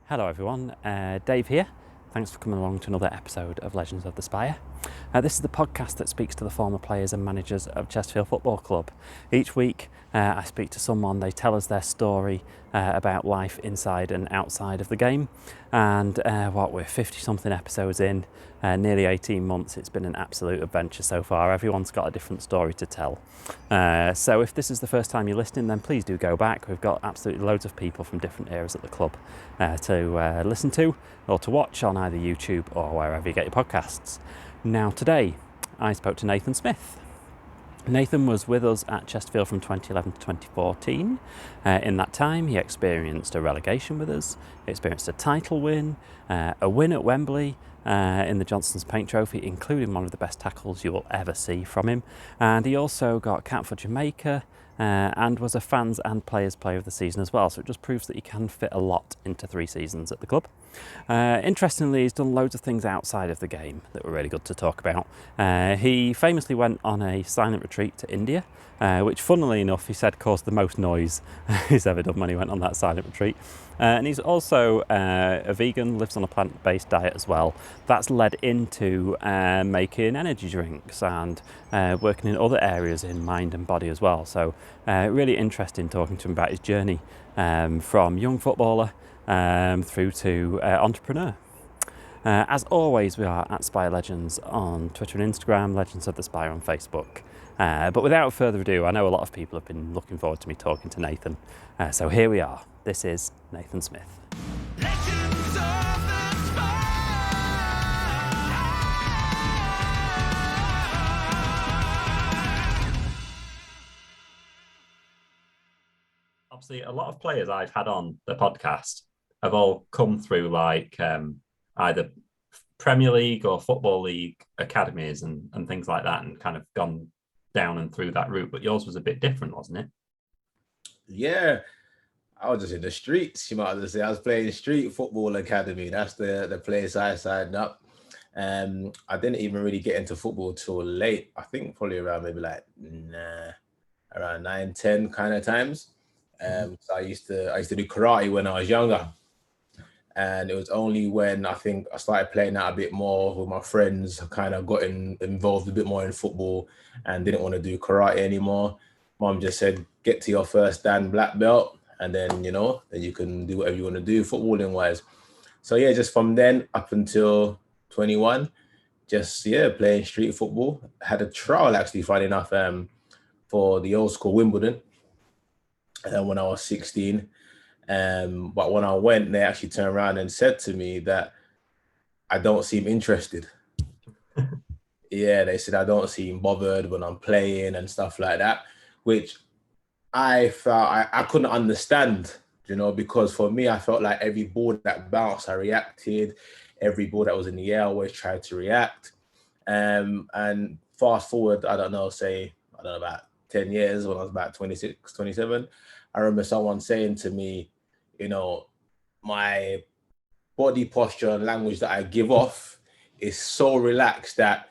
Hello everyone, Dave here. Thanks for coming along to another episode of Legends of the Spire. This is the podcast that speaks to the former players and managers of Chesterfield Football Club. Each week I speak to someone, they tell us their story about life inside and outside of the game. And we're 50 something episodes in, nearly 18 months. It's been an absolute adventure so far. Everyone's got a different story to tell. So if this is the first time you're listening, then please do go back. We've got absolutely loads of people from different eras at the club to listen to or to watch on either YouTube or wherever you get your podcasts. Now today I spoke to Nathan Smith. Nathan was with us at Chesterfield from 2011 to 2014. In that time, he experienced a relegation with us, he experienced a title win, a win at Wembley in the Johnson's Paint Trophy, including one of the best tackles you will ever see from him. And he also got cap for Jamaica and was a fans and players player of the season as well. So it just proves that you can fit a lot into 3 seasons at the club. Interestingly, he's done loads of things outside of the game that were really good to talk about. He famously went on a silent retreat to India, which funnily enough he said caused the most noise he's ever done when he went on that silent retreat. And he's also a vegan, lives on a plant-based diet as well. That's led into making energy drinks and working in other areas in mind and body as well. So really interesting talking to him about his journey from young footballer through to entrepreneur. As always, we are at Spire Legends on Twitter and Instagram, Legends of the Spire on Facebook. But without further ado, I know a lot of people have been looking forward to me talking to Nathan. So here we are. This is Nathan Smith. Legends of the Spire! Obviously, a lot of players I've had on the podcast have all come through either Premier League or Football League academies and things like that, and kind of gone down and through that route. But yours was a bit different, wasn't it? Yeah, I was just in the streets. You might as well say I was playing street football academy. That's the place I signed up. I didn't even really get into football till late. I think probably around around 9, 10 kind of times. So I used to do karate when I was younger. And it was only when I think I started playing that a bit more with my friends, I kind of got involved a bit more in football and didn't want to do karate anymore. Mom just said, get to your first Dan black belt, and then, then you can do whatever you want to do footballing wise. So yeah, just from then up until 21, playing street football. Had a trial actually, funny enough, for the old school Wimbledon when I was 16. But when I went, they actually turned around and said to me that I don't seem interested. Yeah, they said I don't seem bothered when I'm playing and stuff like that, which I felt I couldn't understand, because for me, I felt like every ball that bounced, I reacted. Every ball that was in the air, I always tried to react. And fast forward, about 10 years, when I was about 26, 27, I remember someone saying to me, my body posture and language that I give off is so relaxed that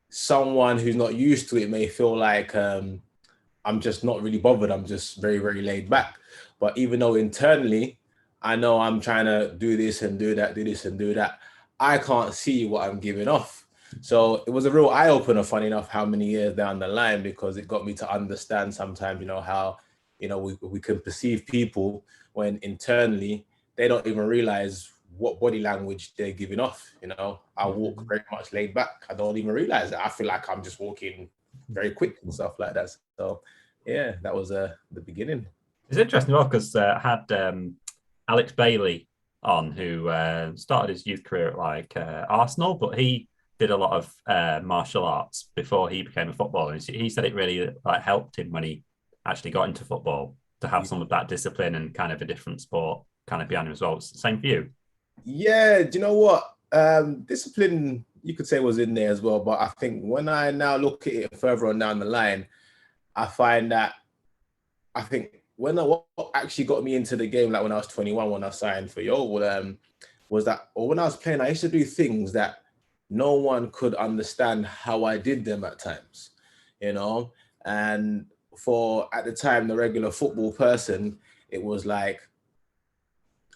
someone who's not used to it may feel like I'm just not really bothered. I'm just very, very laid back. But even though internally, I know I'm trying to do this and do that, do this and do that, I can't see what I'm giving off. So it was a real eye-opener, funny enough, how many years down the line, because it got me to understand sometimes, how, we can perceive people when internally they don't even realize what body language they're giving off. I walk very much laid back. I don't even realize it. I feel like I'm just walking very quick and stuff like that. So yeah, that was the beginning. It's interesting because I had Alex Bailey on, who started his youth career at Arsenal, but he did a lot of martial arts before he became a footballer. He said it really helped him when he actually got into football to have some of that discipline and kind of a different sport kind of behind him as well. It's the same for you. Yeah, do you know what? Discipline, you could say, was in there as well. But I think when I now look at it further on down the line, I find that what actually got me into the game, like when I was 21, when I signed for Yeovil, was that, or when I was playing, I used to do things that no one could understand how I did them at times, and for, at the time, the regular football person, it was like,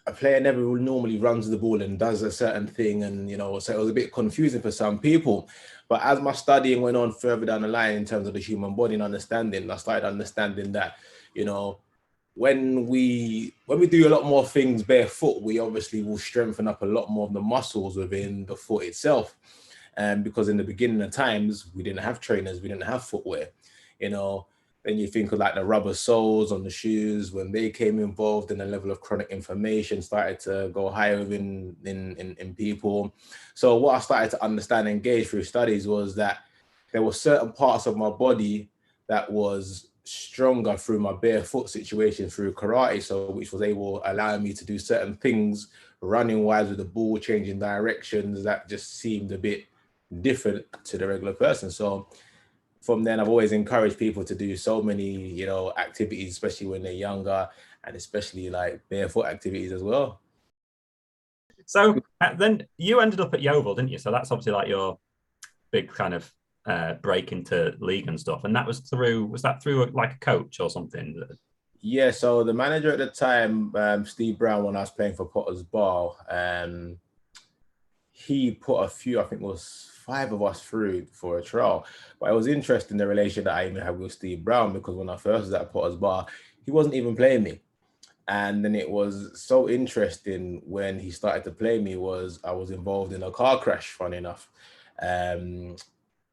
a player never normally runs the ball and does a certain thing, and so it was a bit confusing for some people. But as my studying went on further down the line in terms of the human body and understanding, I started understanding that when we do a lot more things barefoot, we obviously will strengthen up a lot more of the muscles within the foot itself. And because in the beginning of times, we didn't have trainers, we didn't have footwear, then you think of like the rubber soles on the shoes, when they came involved, and the level of chronic inflammation started to go higher in people. So what I started to understand and engage through studies was that there were certain parts of my body that was stronger through my barefoot situation through karate, so which was able allowing me to do certain things running wise with the ball, changing directions that just seemed a bit different to the regular person. So from then, I've always encouraged people to do so many, activities, especially when they're younger, and especially like barefoot activities as well. So then you ended up at Yeovil, didn't you? So that's obviously like your big kind of break into league and stuff. And was that through like a coach or something? Yeah, so the manager at the time, Steve Brown, when I was playing for Potter's Bar, he put a few, I think it was 5 of us through for a trial. But it was interesting, the relation that I even had with Steve Brown, because when I first was at Potter's Bar, he wasn't even playing me. And then it was so interesting when he started to play me I was involved in a car crash, funny enough. One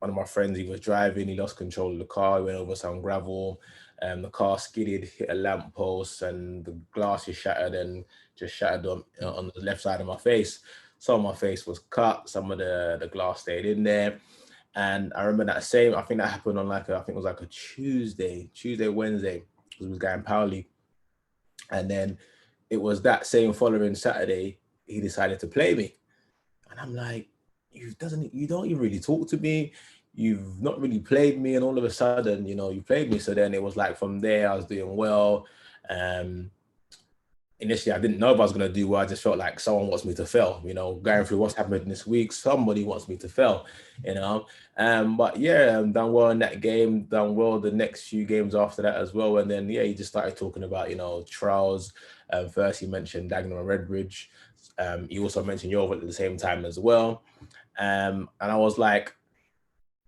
of my friends, he was driving, he lost control of the car, he went over some gravel, the car skidded, hit a lamppost, and the glass is shattered and just shattered on the left side of my face. Some of my face was cut, some of the glass stayed in there. And I remember I think that happened on I think it was like a Tuesday, Wednesday, because we was going Power League. And then it was that same following Saturday, he decided to play me. And I'm like, you don't even really talk to me. You've not really played me. And all of a sudden, you played me. So then it was like, from there, I was doing well. Initially, I didn't know if I was going to do well. I just felt like someone wants me to fail, going through what's happened this week. Somebody wants me to fail, But yeah, done well in that game, done well the next few games after that as well. And then, he just started talking about, trials. First, he mentioned Dagenham and Redbridge. He also mentioned Yeovil at the same time as well. And I was like,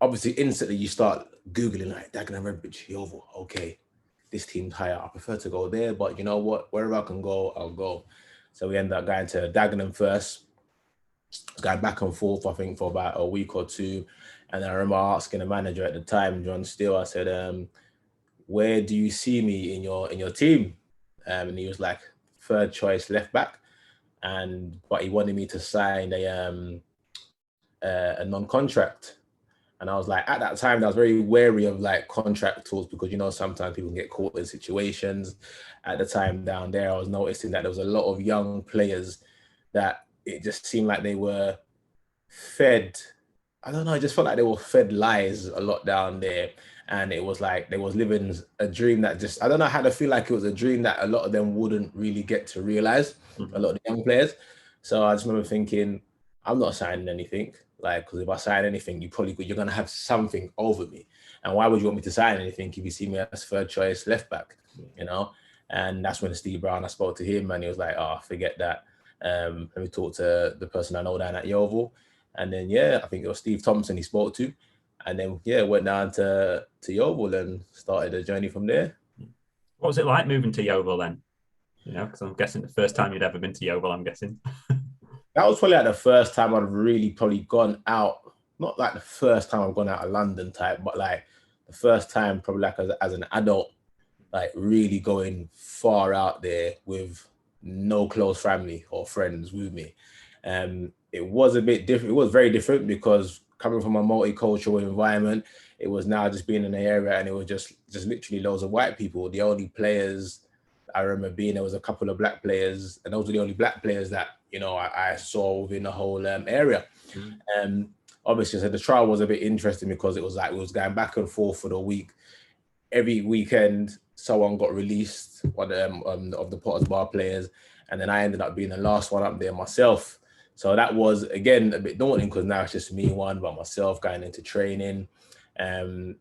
obviously, instantly you start Googling like Dagenham, Redbridge, Yeovil. Okay, this team's higher. I prefer to go there, but you know what? Wherever I can go, I'll go. So we ended up going to Dagenham first, going back and forth, I think, for about a week or two. And I remember asking the manager at the time, John Steele, I said, where do you see me in your team? And he was like, 3rd choice left back. But he wanted me to sign a non-contract. And I was like, at that time, I was very wary of like contract talks, because, sometimes people can get caught in situations. At the time down there, I was noticing that there was a lot of young players that it just seemed like they were fed. I don't know, I just felt like they were fed lies a lot down there. And it was like they was living a dream that just, I don't know how to feel like it was a dream that a lot of them wouldn't really get to realize, a lot of the young players. So I just remember thinking, I'm not signing anything. Because if I sign anything, you're going to have something over me. And why would you want me to sign anything if you see me as 3rd choice left back, And that's when Steve Brown, I spoke to him, and he was like, oh, forget that. Let me talk to the person I know down at Yeovil. And then, I think it was Steve Thompson he spoke to. And then, went down to Yeovil and started the journey from there. What was it like moving to Yeovil then? Because I'm guessing the first time you'd ever been to Yeovil, I'm guessing. That was probably like the first time I'd really probably gone out, not like the first time I've gone out of London type, but like the first time probably like as an adult, like really going far out there with no close family or friends with me. It was a bit different. It was very different because coming from a multicultural environment, it was now just being in the area, and it was just literally loads of white people. The only players I remember there was a couple of black players, and those were the only black players that, I saw within the whole area. Obviously, so the trial was a bit interesting because it was going back and forth for the week. Every weekend, someone got released, one of the Potter's Bar players, and then I ended up being the last one up there myself. So that was, again, a bit daunting because now it's just me one by myself going into training.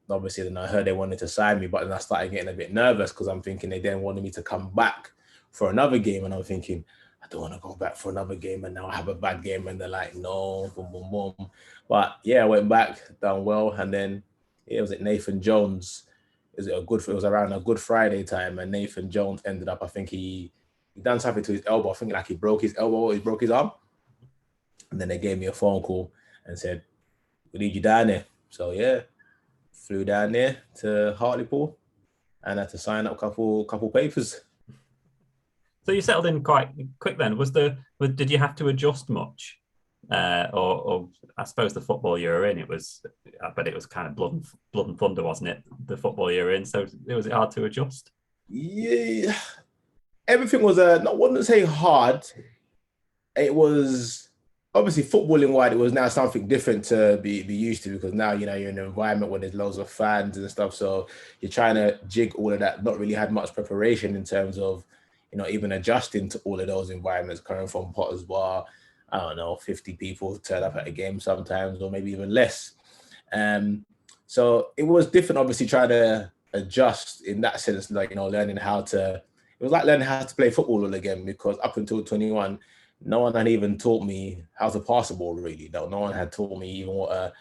Obviously, then I heard they wanted to sign me, but then I started getting a bit nervous because I'm thinking they then wanted me to come back for another game, and I'm thinking, I don't want to go back for another game, and now I have a bad game, and they're like, no, boom, boom, boom. But yeah, I went back, done well, and then it was at Nathan Jones. It was around a Good Friday time, and Nathan Jones ended up, I think he done something to his elbow. I think like he broke his elbow, or he broke his arm. And then they gave me a phone call and said, we need you down there. So yeah, flew down there to Hartlepool and had to sign up a couple papers. So you settled in quite quick then. Did you have to adjust much? Or I suppose the football you were in, it was kind of blood and thunder, wasn't it? The football you were in, so was it hard to adjust? Yeah, everything was I wouldn't say hard. It was obviously footballing wide. It was now something different to be used to, because now you're in an environment where there's loads of fans and stuff. So you're trying to jig all of that. Not really had much preparation in terms of even adjusting to all of those environments coming from Potter's Bar. I don't know, 50 people turn up at a game sometimes, or maybe even less. So it was different, obviously, trying to adjust in that sense, like, learning how to, it was like learning how to play football all again, because up until 21, no one had even taught me how to pass the ball, really. No one had taught me even what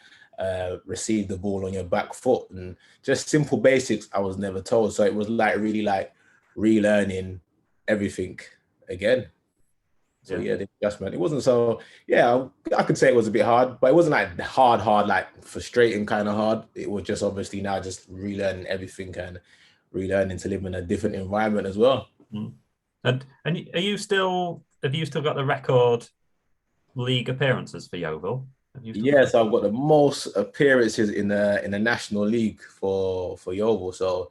receive the ball on your back foot, and just simple basics I was never told. So it was like really like relearning everything again. So yeah, the adjustment. It wasn't so, I could say it was a bit hard, but it wasn't like hard, like frustrating kind of hard. It was just obviously now just relearning everything and relearning to live in a different environment as well. And have you still got the record league appearances for Yeovil? Yes, I've got the most appearances in the National League for Yeovil. So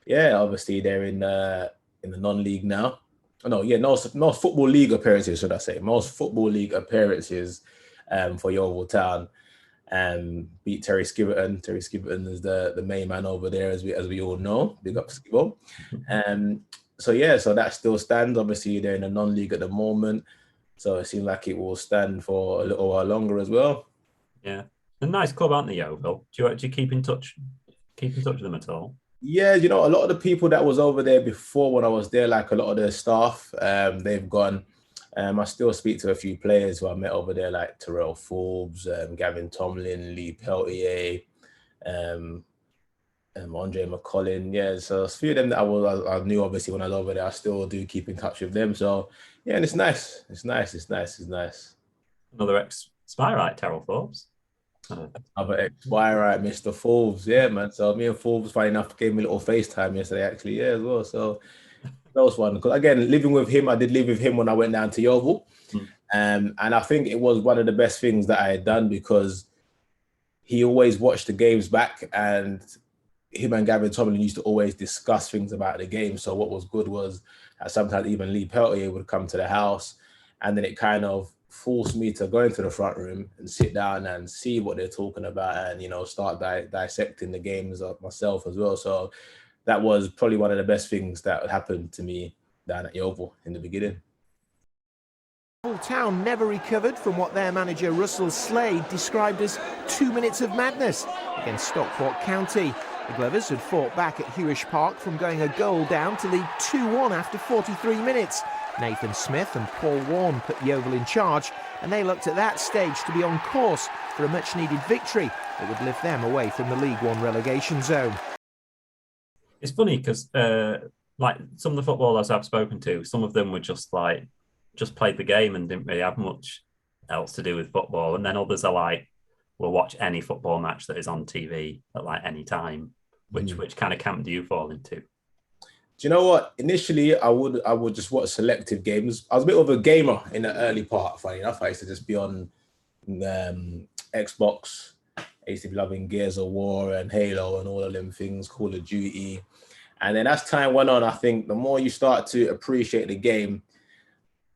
yeah, obviously they're in the non-league now. Most football league appearances, should I say? Most football league appearances for Yeovil Town. Beat Terry Skiverton. Terry Skiverton is the main man over there, as we all know. Big up Skivo. So that still stands. Obviously, they're in the non-league at the moment, so it seems like it will stand for a little while longer as well. Yeah, a nice club, aren't they, Yeovil? Do you keep in touch? Keep in touch with them at all? Yeah, a lot of the people that was over there before when I was there, like a lot of the staff, they've gone. I still speak to a few players who I met over there, like Terrell Forbes, Gavin Tomlin, Lee Peltier, Andre McCollin. Yeah, so a few of them that I knew obviously when I was over there. I still do keep in touch with them. So yeah, and it's nice. It's nice. Another ex-Spire, Terrell Forbes. Other ex-Spire, Mr. Forbes. Yeah, man. So me and Forbes, funny enough, gave me a little FaceTime yesterday, actually. Yeah, as well. So that was one. Because again, living with him, I did live with him when I went down to Yeovil. And I think it was one of the best things that I had done, because he always watched the games back, and him and Gavin Tomlin used to always discuss things about the game. So what was good was that sometimes even Lee Peltier would come to the house, and then it kind of forced me to go into the front room and sit down and see what they're talking about, and start dissecting the games of myself as well. So that was probably one of the best things that happened to me down at Yeovil in the beginning. Town never recovered from what their manager Russell Slade described as 2 minutes of madness against Stockport County. The Glovers had fought back at Hewish Park from going a goal down to lead 2-1 after 43 minutes. Nathan Smith and Paul Warne put Yeovil in charge, and they looked at that stage to be on course for a much-needed victory that would lift them away from the League One relegation zone. It's funny because, like some of the footballers I've spoken to, some of them were just played the game and didn't really have much else to do with football, and then others are like, will watch any football match that is on TV at like any time. Which kind of camp do you fall into? Do you know what? Initially, I would just watch selective games. I was a bit of a gamer in the early part. Funny enough, I used to just be on Xbox. I used to be loving Gears of War and Halo and all of them things, Call of Duty. And then as time went on, I think the more you start to appreciate the game,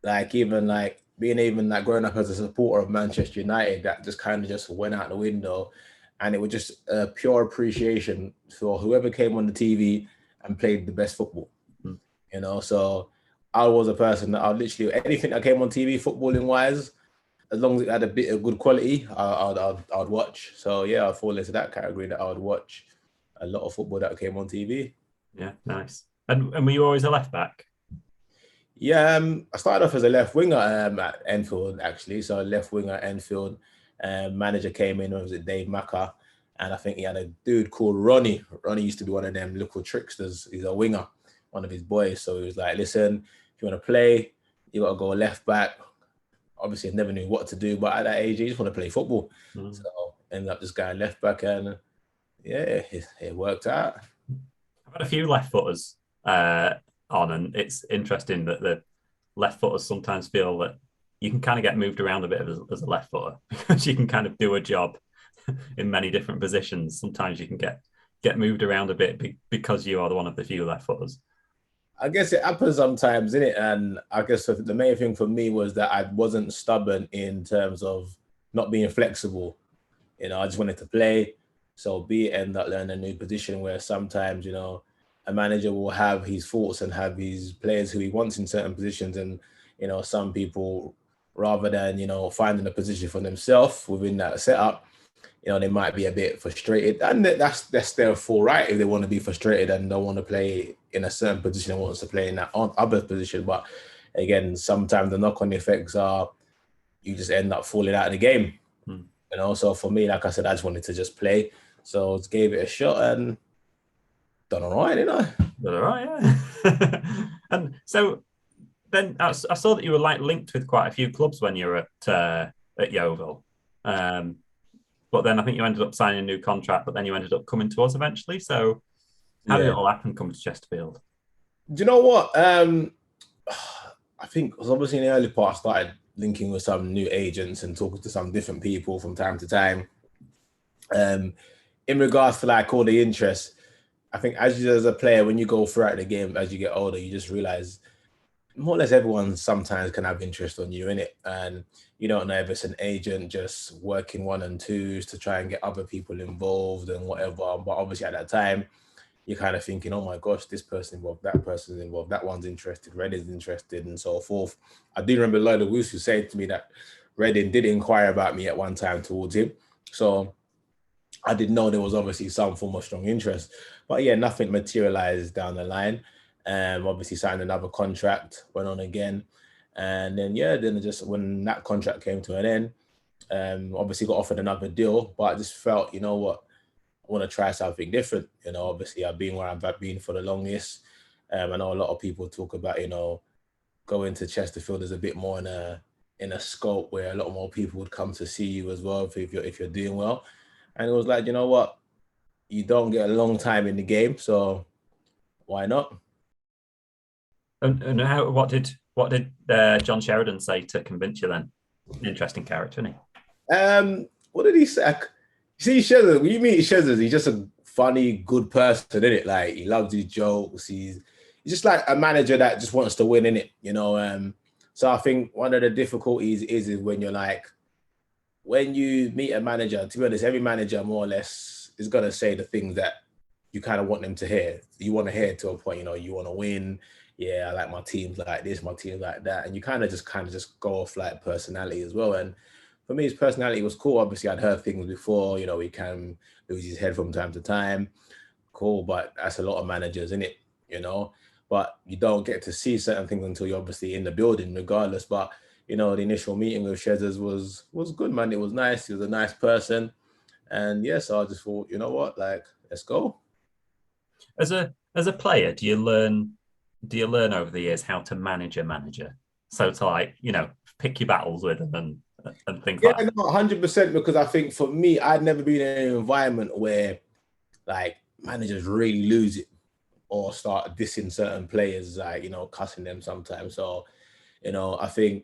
like even like being like growing up as a supporter of Manchester United, that just kind of just went out the window. And it was just a pure appreciation for whoever came on the TV and played the best football. So I was a person that I'd literally, anything that came on TV footballing wise, as long as it had a bit of good quality, I'd watch. So yeah, I fall into that category, that I would watch a lot of football that came on TV. Yeah, nice. And were you always a left back? Yeah, I started off as a left winger at Enfield, actually. So left winger at Enfield. Manager came in, was it Dave Macker? And I think he had a dude called Ronnie. Ronnie used to be one of them little tricksters. He's a winger, one of his boys. So he was like, listen, if you want to play, you got to go left back. Obviously, I never knew what to do, but at that age, you just want to play football. So ended up this guy left back, and yeah, it worked out. I've had a few left footers on, and it's interesting that the left footers sometimes feel that you can kind of get moved around a bit as a left footer because you can kind of do a job in many different positions. Sometimes you can get moved around a bit because you are one of the few left footers. I guess it happens sometimes, isn't it? And I guess the main thing for me was that I wasn't stubborn in terms of not being flexible. I just wanted to play. So be it end up learning a new position where sometimes, a manager will have his thoughts and have his players who he wants in certain positions. And, some people, rather than, finding a position for themselves within that setup, they might be a bit frustrated. And that's their full right if they want to be frustrated and don't want to play in a certain position and wants to play in that other position. But again, sometimes the knock-on effects are you just end up falling out of the game. So for me, like I said, I just wanted to just play. So just gave it a shot and done all right, didn't I? Done all right, yeah. And so then I saw that you were linked with quite a few clubs when you were at Yeovil. But then I think you ended up signing a new contract, but then you ended up coming to us eventually. So how did it all happen coming to Chesterfield? Do you know what? I think it was obviously in the early part, I started linking with some new agents and talking to some different people from time to time. In regards to all the interest, I think as a player, when you go throughout the game, as you get older, you just realize more or less everyone sometimes can have interest on you in it. And you don't know if it's an agent just working 1 and 2s to try and get other people involved and whatever. But obviously at that time, you're kind of thinking, oh my gosh, this person involved, that person's involved, that one's interested, Redding's interested, and so forth. I do remember Lloyd Owusu saying to me that Redding did inquire about me at one time towards him. So I did know there was obviously some form of strong interest. But yeah, nothing materialized down the line. Obviously signed another contract, went on again. And then, then just when that contract came to an end, obviously got offered another deal, but I just felt, you know what, I want to try something different. Obviously I've been where I've been for the longest. I know a lot of people talk about, going to Chesterfield is a bit more in a scope where a lot more people would come to see you as well if you're doing well. And it was like, you know what, you don't get a long time in the game, so why not? And what did John Sheridan say to convince you then? Interesting character, isn't he? What did he say? You see, Shezza, when you meet Shezza, he's just a funny, good person, isn't it? Like, he loves his jokes. He's just like a manager that just wants to win, innit? So I think one of the difficulties is when you're when you meet a manager, to be honest, every manager more or less is going to say the things that you kind of want them to hear. You want to hear to a point, you want to win. Yeah, I like my teams like this, my teams like that. And you kind of just go off personality as well. And for me, his personality was cool. Obviously, I'd heard things before, he can lose his head from time to time. Cool, but that's a lot of managers, isn't it? But you don't get to see certain things until you're obviously in the building, regardless. But, the initial meeting with Shezzers was good, man. It was nice. He was a nice person. And so I just thought, you know what, let's go. As a player, do you learn over the years how to manage a manager? So to pick your battles with them and things like that. Yeah, no, 100%, because I think for me, I'd never been in an environment where managers really lose it or start dissing certain players, cussing them sometimes. So, I think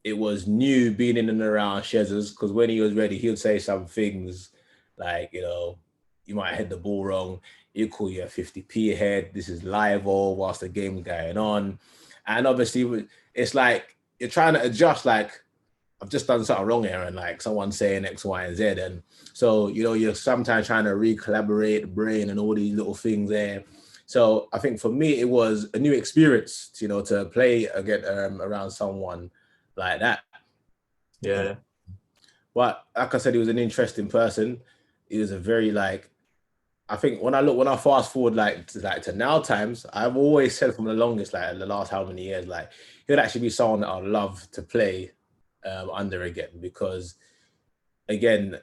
it was new being in and around Shezzers, because when he was ready, he would say some things you might hit the ball wrong. He'll call you a 50p ahead. This is live all whilst the game's going on. And obviously, it's you're trying to adjust, I've just done something wrong here, and someone's saying X, Y, and Z. And so, you're sometimes trying to recollaborate the brain and all these little things there. So I think for me, it was a new experience, to play again around someone like that. Yeah. But like I said, he was an interesting person. He was a very I I think when I fast forward to now times, I've always said from the longest, like the last how many years, like he'd actually be someone that I'd love to play under again, because again,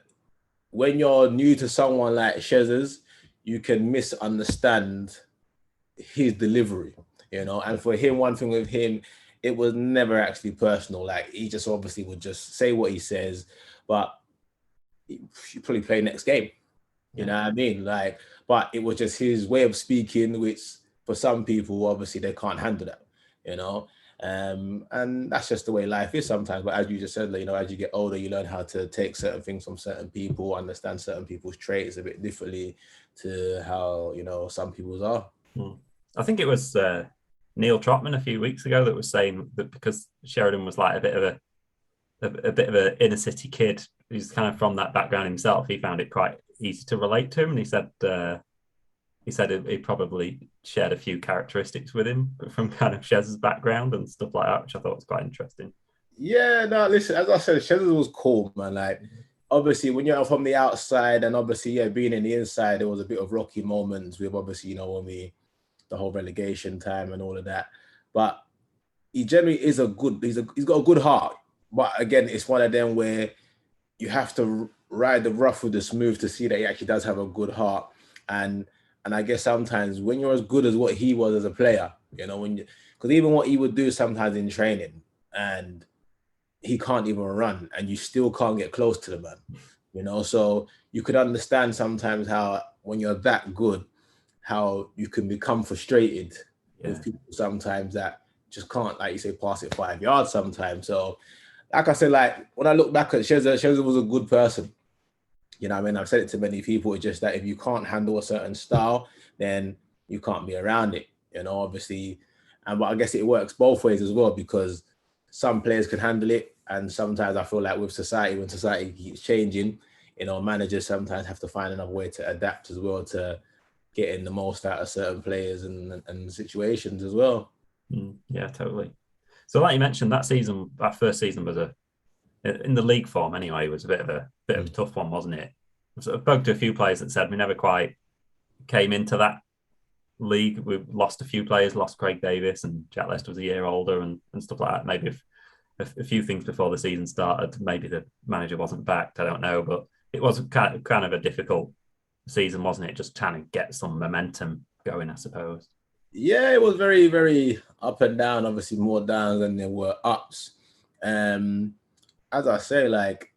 when you're new to someone like Shez's, you can misunderstand his delivery, you know. And for him, one thing with him, it was never actually personal. Like he just obviously would just say what he says, but you probably play next game. You know what I mean? Like, but it was just his way of speaking, which for some people, obviously, they can't handle that, you know? And that's just the way life is sometimes. But as you just said, you know, as you get older, you learn how to take certain things from certain people, understand certain people's traits a bit differently to how, you know, some people's are. I think it was Neil Trotman a few weeks ago that was saying that because Sheridan was like a bit of an inner city kid who's kind of from that background himself, he found it quite easy to relate to him. And he said he probably shared a few characteristics with him from kind of Shez's background and stuff like that, which I thought was quite interesting. Yeah, no, listen, as I said, Shez was cool, man. Like, obviously, when you're from the outside and obviously, yeah, being in the inside, there was a bit of rocky moments with obviously, you know, when the whole relegation time and all of that. But he generally is he's got a good heart. But again, it's one of them where you have to ride the rough with the smooth to see that he actually does have a good heart. And I guess sometimes when you're as good as what he was as a player, you know, because even what he would do sometimes in training, and he can't even run, and you still can't get close to the man, you know. So you could understand sometimes how when you're that good, how you can become frustrated with people sometimes that just can't, like you say, pass it 5 yards sometimes. So like I said, like when I look back at Sheza was a good person. You know what I mean? I've said it to many people. It's just that if you can't handle a certain style, then you can't be around it, you know, obviously. But I guess it works both ways as well, because some players can handle it. And sometimes I feel like with society, when society keeps changing, you know, managers sometimes have to find another way to adapt as well to getting the most out of certain players and situations as well. Yeah, totally. So like you mentioned, that first season was in the league form anyway, was a bit of a tough one, wasn't it? I sort of spoke to a few players that said we never quite came into that league. We lost a few players, lost Craig Davis, and Jack Lester was a year older and stuff like that. Maybe a few things before the season started. Maybe the manager wasn't backed, I don't know. But it was kind of a difficult season, wasn't it? Just trying to get some momentum going, I suppose. Yeah, it was very, very up and down. Obviously, more downs than there were ups. As I say, like,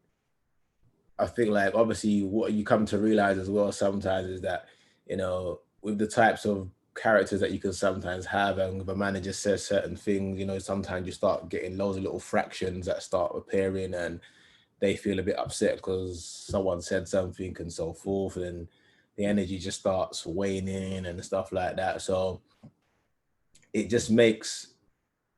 I think, like, obviously, what you come to realize as well sometimes is that, you know, with the types of characters that you can sometimes have, and if a manager says certain things, you know, sometimes you start getting loads of little fractions that start appearing, and they feel a bit upset because someone said something and so forth, and the energy just starts waning and stuff like that. So it just makes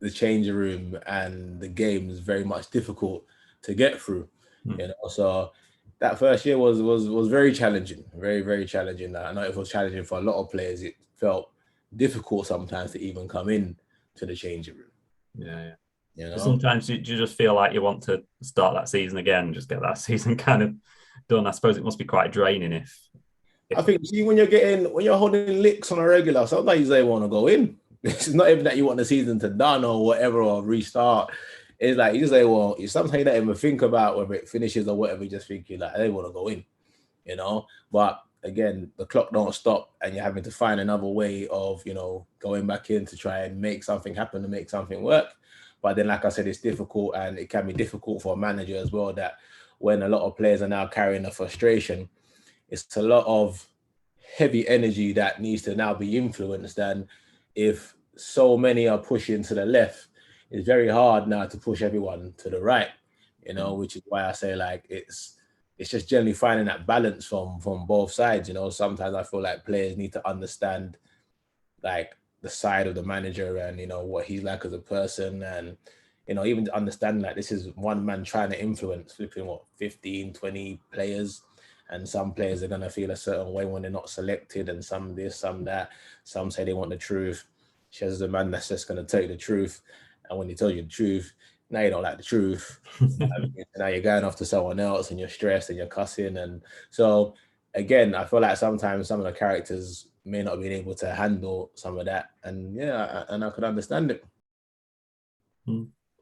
the changing room and the games very much difficult to get through, you know. So that first year was very challenging, very, very challenging. I know it was challenging for a lot of players. It felt difficult sometimes to even come in to the changing room. Yeah. You know? Sometimes you just feel like you want to start that season again, just get that season kind of done. I suppose it must be quite draining if I think, see, when you're holding licks on a regular, sometimes they want to go in. It's not even that you want the season to done or whatever or restart. It's like you just say, well, you sometimes don't even think about whether it finishes or whatever. You just think you like they want to go in, you know. But again, the clock don't stop, and you're having to find another way of, you know, going back in to try and make something happen, to make something work. But then, like I said, it's difficult, and it can be difficult for a manager as well. That when a lot of players are now carrying a frustration, it's a lot of heavy energy that needs to now be influenced. And if so many are pushing to the left, it's very hard now to push everyone to the right, you know, which is why I say, like, it's just generally finding that balance from both sides. You know, sometimes I feel like players need to understand, like, the side of the manager and, you know, what he's like as a person. And, you know, even understanding like this is one man trying to influence flipping 15, 20 players. And some players are going to feel a certain way when they're not selected, and some this, some that. Some say they want the truth. Shez is a man that's just going to tell you the truth. And when he tells you the truth, now you don't like the truth. Now you're going off to someone else and you're stressed and you're cussing. And so again, I feel like sometimes some of the characters may not be able to handle some of that. And yeah, and I could understand it.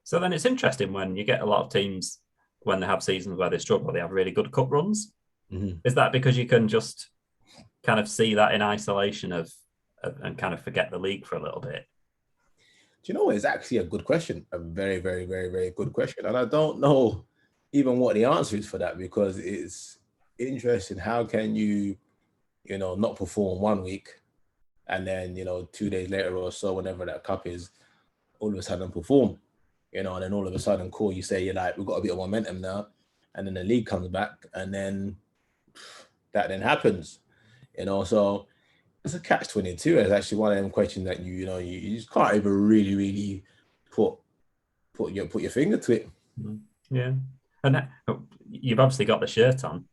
So then it's interesting when you get a lot of teams, when they have seasons where they struggle, they have really good cup runs. Mm-hmm. Is that because you can just kind of see that in isolation and kind of forget the league for a little bit? Do you know what? It's actually a good question. A very, very, very, very good question. And I don't know even what the answer is for that, because it's interesting. How can you not perform 1 week and then, 2 days later or so, whenever that cup is, all of a sudden perform, and then all of a sudden cool, you say you're like, we've got a bit of momentum now. And then the league comes back and then that then happens, so it's a catch-22. It's actually one of them questions that you just can't even really put your finger to it. Yeah. And you've obviously got the shirt on.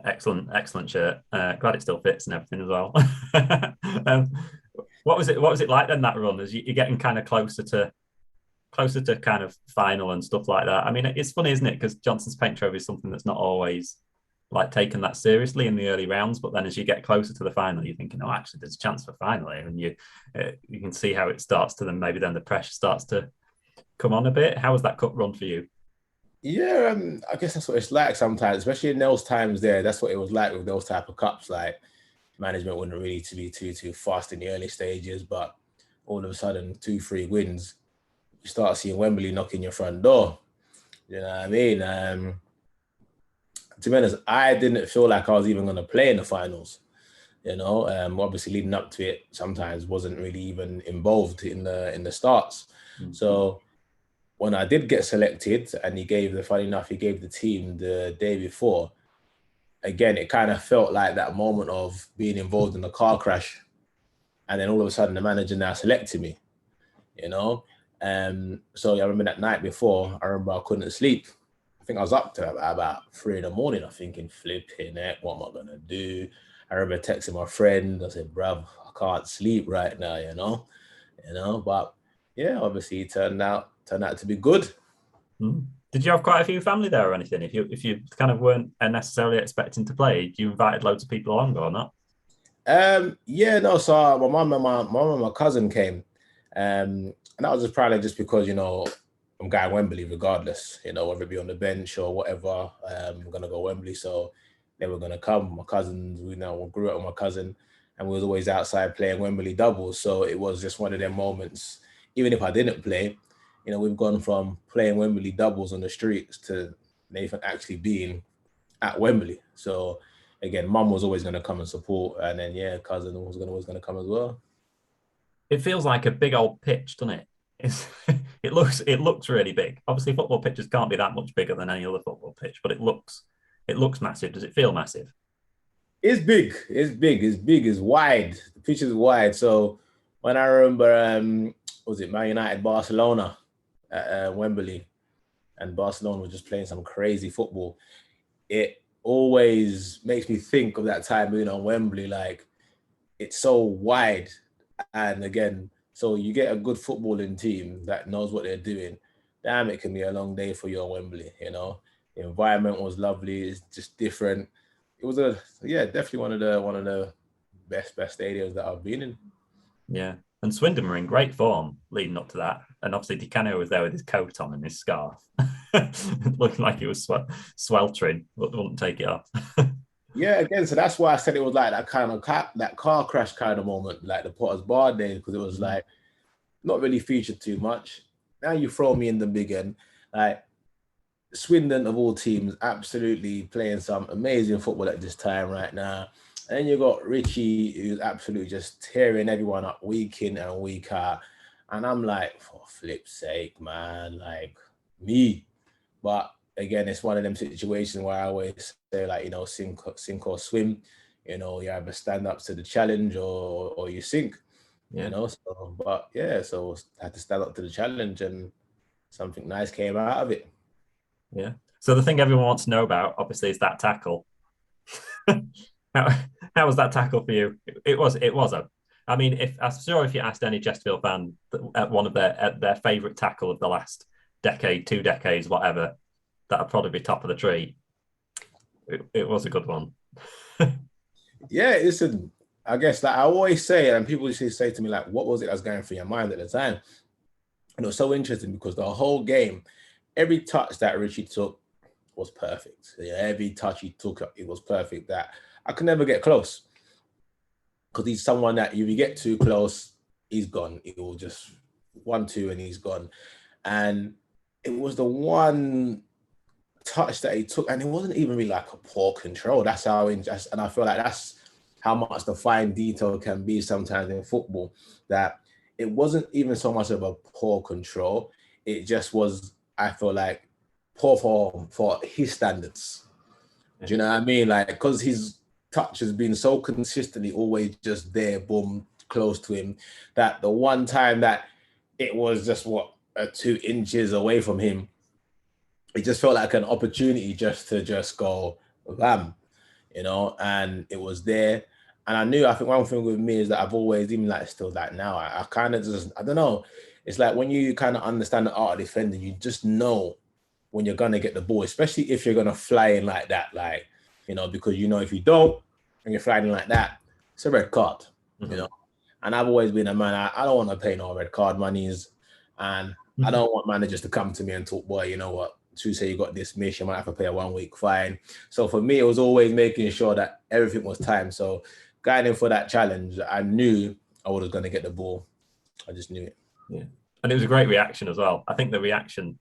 Excellent shirt. Glad it still fits and everything as well. What was it like then, that run, as you're getting kind of closer to kind of final and stuff like that? I mean, it's funny, isn't it? Because Johnson's Paint Trophy is something that's not always like taken that seriously in the early rounds, but then as you get closer to the final, you're thinking, oh, actually, there's a chance for final here, and you can see how it starts to, then maybe then the pressure starts to come on a bit. How was that cup run for you? Yeah, I guess that's what it's like sometimes, especially in those times there. That's what it was like with those type of cups. Like, management wouldn't really to be too fast in the early stages, but all of a sudden 2-3 wins, you start seeing Wembley knocking your front door. You know what I mean? To be honest, I didn't feel like I was even going to play in the finals. Obviously leading up to it, sometimes wasn't really even involved in the starts. Mm-hmm. So when I did get selected, and funny enough, he gave the team the day before, again, it kind of felt like that moment of being involved in a car crash. And then all of a sudden the manager now selected me, So I remember that night before, I remember I couldn't sleep. I think I was up to about 3 a.m. I'm thinking, flipping it, what am I going to do? I remember texting my friend. I said, bruv, I can't sleep right now, but yeah, obviously it turned out to be good. Did you have quite a few family there or anything? If you kind of weren't necessarily expecting to play, you invited loads of people along or not? So my mum and my cousin came, and that was just probably just because I'm going Wembley regardless, whether it be on the bench or whatever. I'm gonna go Wembley, so they were gonna come. My cousins, we grew up with my cousin, and we was always outside playing Wembley doubles. So it was just one of them moments. Even if I didn't play, we've gone from playing Wembley doubles on the streets to Nathan actually being at Wembley. So again, mum was always going to come and support, and then cousin was always going to come as well. It feels like a big old pitch, doesn't it? It looks really big. Obviously, football pitches can't be that much bigger than any other football pitch, but it looks massive. Does it feel massive? It's big. It's wide. The pitch is wide. So when I remember, was it Man United Barcelona at Wembley, and Barcelona was just playing some crazy football, it always makes me think of that time being on Wembley. Like, it's so wide, and again, so you get a good footballing team that knows what they're doing. Damn, it can be a long day for you on Wembley. The environment was lovely. It's just different. It was definitely one of the best stadiums that I've been in. Yeah, and Swindon were in great form leading up to that, and obviously Di Canio was there with his coat on and his scarf, looking like he was sweltering, but wouldn't take it off. Yeah, again, so that's why I said it was like that kind of that car crash kind of moment, like the Potter's Bar days, because it was like not really featured too much. Now you throw me in the big end, like Swindon of all teams, absolutely playing some amazing football at this time right now. And then you got Richie, who's absolutely just tearing everyone up week in and week out. And I'm like, for flip's sake, man, like me. But again, it's one of them situations where I always say, like, sink or swim. You either stand up to the challenge or you sink. So I had to stand up to the challenge, and something nice came out of it. Yeah. So the thing everyone wants to know about, obviously, is that tackle. How was that tackle for you? It was I mean, I'm sure if you asked any Chesterfield fan at one of their favourite tackle of the last decade, 2 decades, whatever, that'd probably be top of the tree. It was a good one. Yeah, listen, I guess like I always say, and people used to say to me, like, what was it that was going through your mind at the time? And it was so interesting because the whole game, every touch that Richie took was perfect. Yeah, every touch he took, it was perfect. That I could never get close because he's someone that if you get too close, he's gone. It will just 1-2 and he's gone. And it was the one touch that he took, and it wasn't even really like a poor control. That's how and I feel like that's how much the fine detail can be sometimes in football, that it wasn't even so much of a poor control. It just was, I feel like, poor for his standards. Do you know what I mean? Like, because his touch has been so consistently always just there, boom, close to him, that the one time that it was just 2 inches away from him, it just felt like an opportunity just to go bam, and it was there. And I think one thing with me is that I've always, even like still like now, I kind of just, I don't know. It's like when you kind of understand the art of defending, you just know when you're going to get the ball, especially if you're going to fly in like that, like, because if you don't, and you're flying in like that, it's a red card, And I've always been a man, I don't want to pay no red card monies. And I don't want managers to come to me and talk, boy, you know what? To say you got dismissed, you might have to pay a 1-week fine. So for me, it was always making sure that everything was timed. So going in for that challenge, I knew I was going to get the ball. I just knew it. Yeah. And it was a great reaction as well. I think the reaction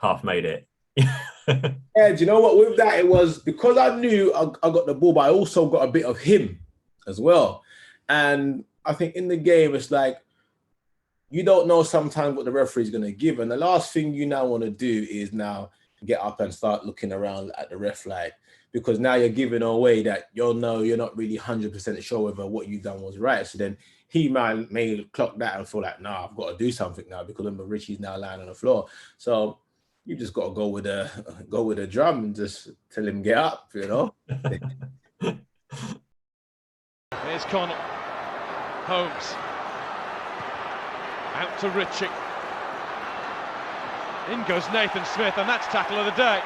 half made it. Yeah, do you know what? With that, it was because I knew I got the ball, but I also got a bit of him as well. And I think in the game, it's like, you don't know sometimes what the referee is going to give. And the last thing you now want to do is now get up and start looking around at the ref light, because now you're giving away that you're not really 100% sure whether what you've done was right. So then he may clock that and feel like, nah, I've got to do something now, because remember, Richie's now lying on the floor. So you just got to go with a drum and just tell him get up, Here's Connell. Holmes. Out to Ritchie. In goes Nathan Smith, and that's tackle of the day.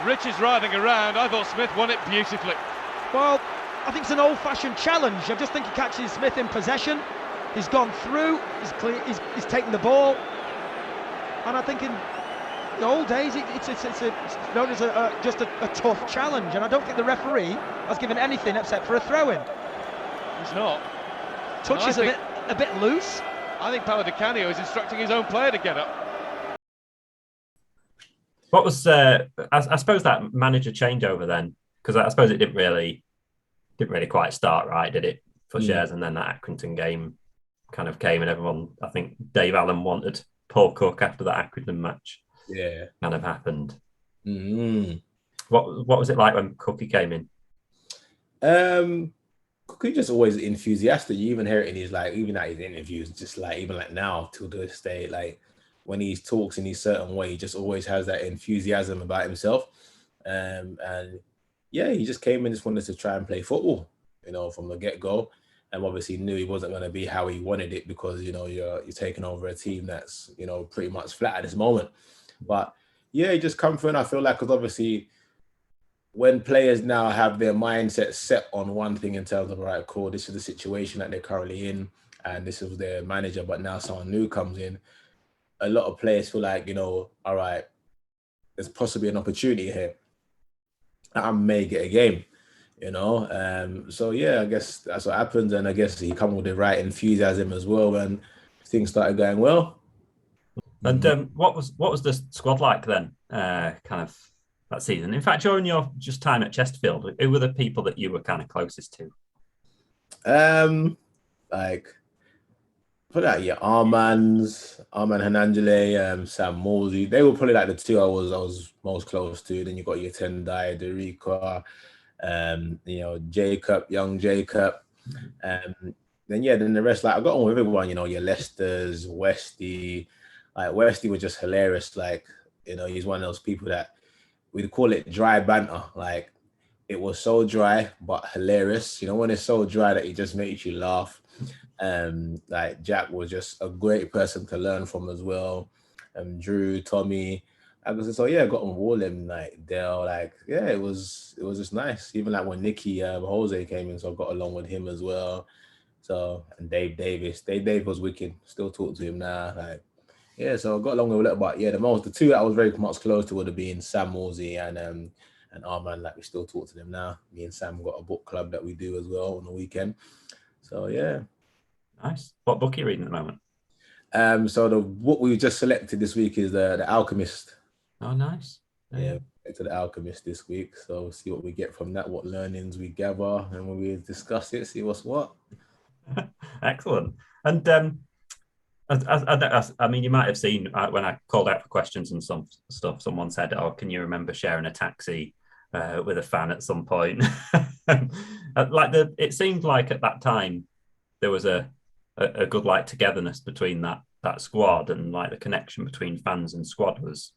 Ritchie's riding around. I thought Smith won it beautifully. Well, I think it's an old-fashioned challenge. I just think he catches Smith in possession. He's gone through. He's taken the ball. And I think in the old days, it's known as just a tough challenge. And I don't think the referee has given anything except for a throw-in. He's not. Touch is a bit loose. I think Paladicano is instructing his own player to get up. What was I suppose that manager changeover then? Because I suppose it didn't really quite start right, did it, for Shares? And then that Accrington game kind of came, and everyone, I think Dave Allen wanted Paul Cook after that Accrington match. Yeah, kind of happened. Mm-hmm. What was it like when Cookie came in? Cookie just always enthusiastic. You even hear it in his, like, even at his interviews, just like even like now till this day, like when he talks in his certain way, he just always has that enthusiasm about himself. And yeah, he just came in, just wanted to try and play football, from the get-go. And obviously knew he wasn't going to be how he wanted it, because you're taking over a team that's pretty much flat at this moment. But yeah, he just come through, and I feel like, because obviously when players now have their mindset set on one thing in terms of, right, cool, this is the situation that they're currently in, and this is their manager, but now someone new comes in, a lot of players feel like, all right, there's possibly an opportunity here. I may get a game, So yeah, I guess that's what happens. And I guess he come with the right enthusiasm as well, and things started going well. And what was the squad like then, kind of that season? In fact, during your just time at Chesterfield, who were the people that you were kind of closest to? Like, put that, yeah, Armand Hanangele, Sam Morsy. They were probably like the two I was most close to. Then you got your Tendai, Deriqua, Jacob, young Jacob. Then the rest, like I got on with everyone, your Leicesters, Westy. Like Westy was just hilarious. Like, he's one of those people that we'd call it dry banter. Like, it was so dry but hilarious. When it's so dry that it just makes you laugh. Like Jack was just a great person to learn from as well. Drew, Tommy, So yeah, I got on Warlem, like Dale, like yeah, it was just nice. Even like when Nicky Jose came in, so I got along with him as well. So and Dave Davis, Dave was wicked. Still talk to him now, like yeah. So I got along with a little, but yeah, the two that I was very much close to would have been Sam Morsy and Arman. Like we still talk to them now. Me and Sam got a book club that we do as well on the weekend. So yeah, nice. What book are you reading at the moment? So the book we just selected this week is the Alchemist. Oh, nice. Yeah, to the Alchemist this week. So we'll see what we get from that, what learnings we gather, and when we discuss it, see what's what. Excellent. And I mean, you might have seen when I called out for questions and some stuff, someone said, "Oh, can you remember sharing a taxi with a fan at some point?" It seemed like at that time there was a good like togetherness between that squad, and like the connection between fans and squad was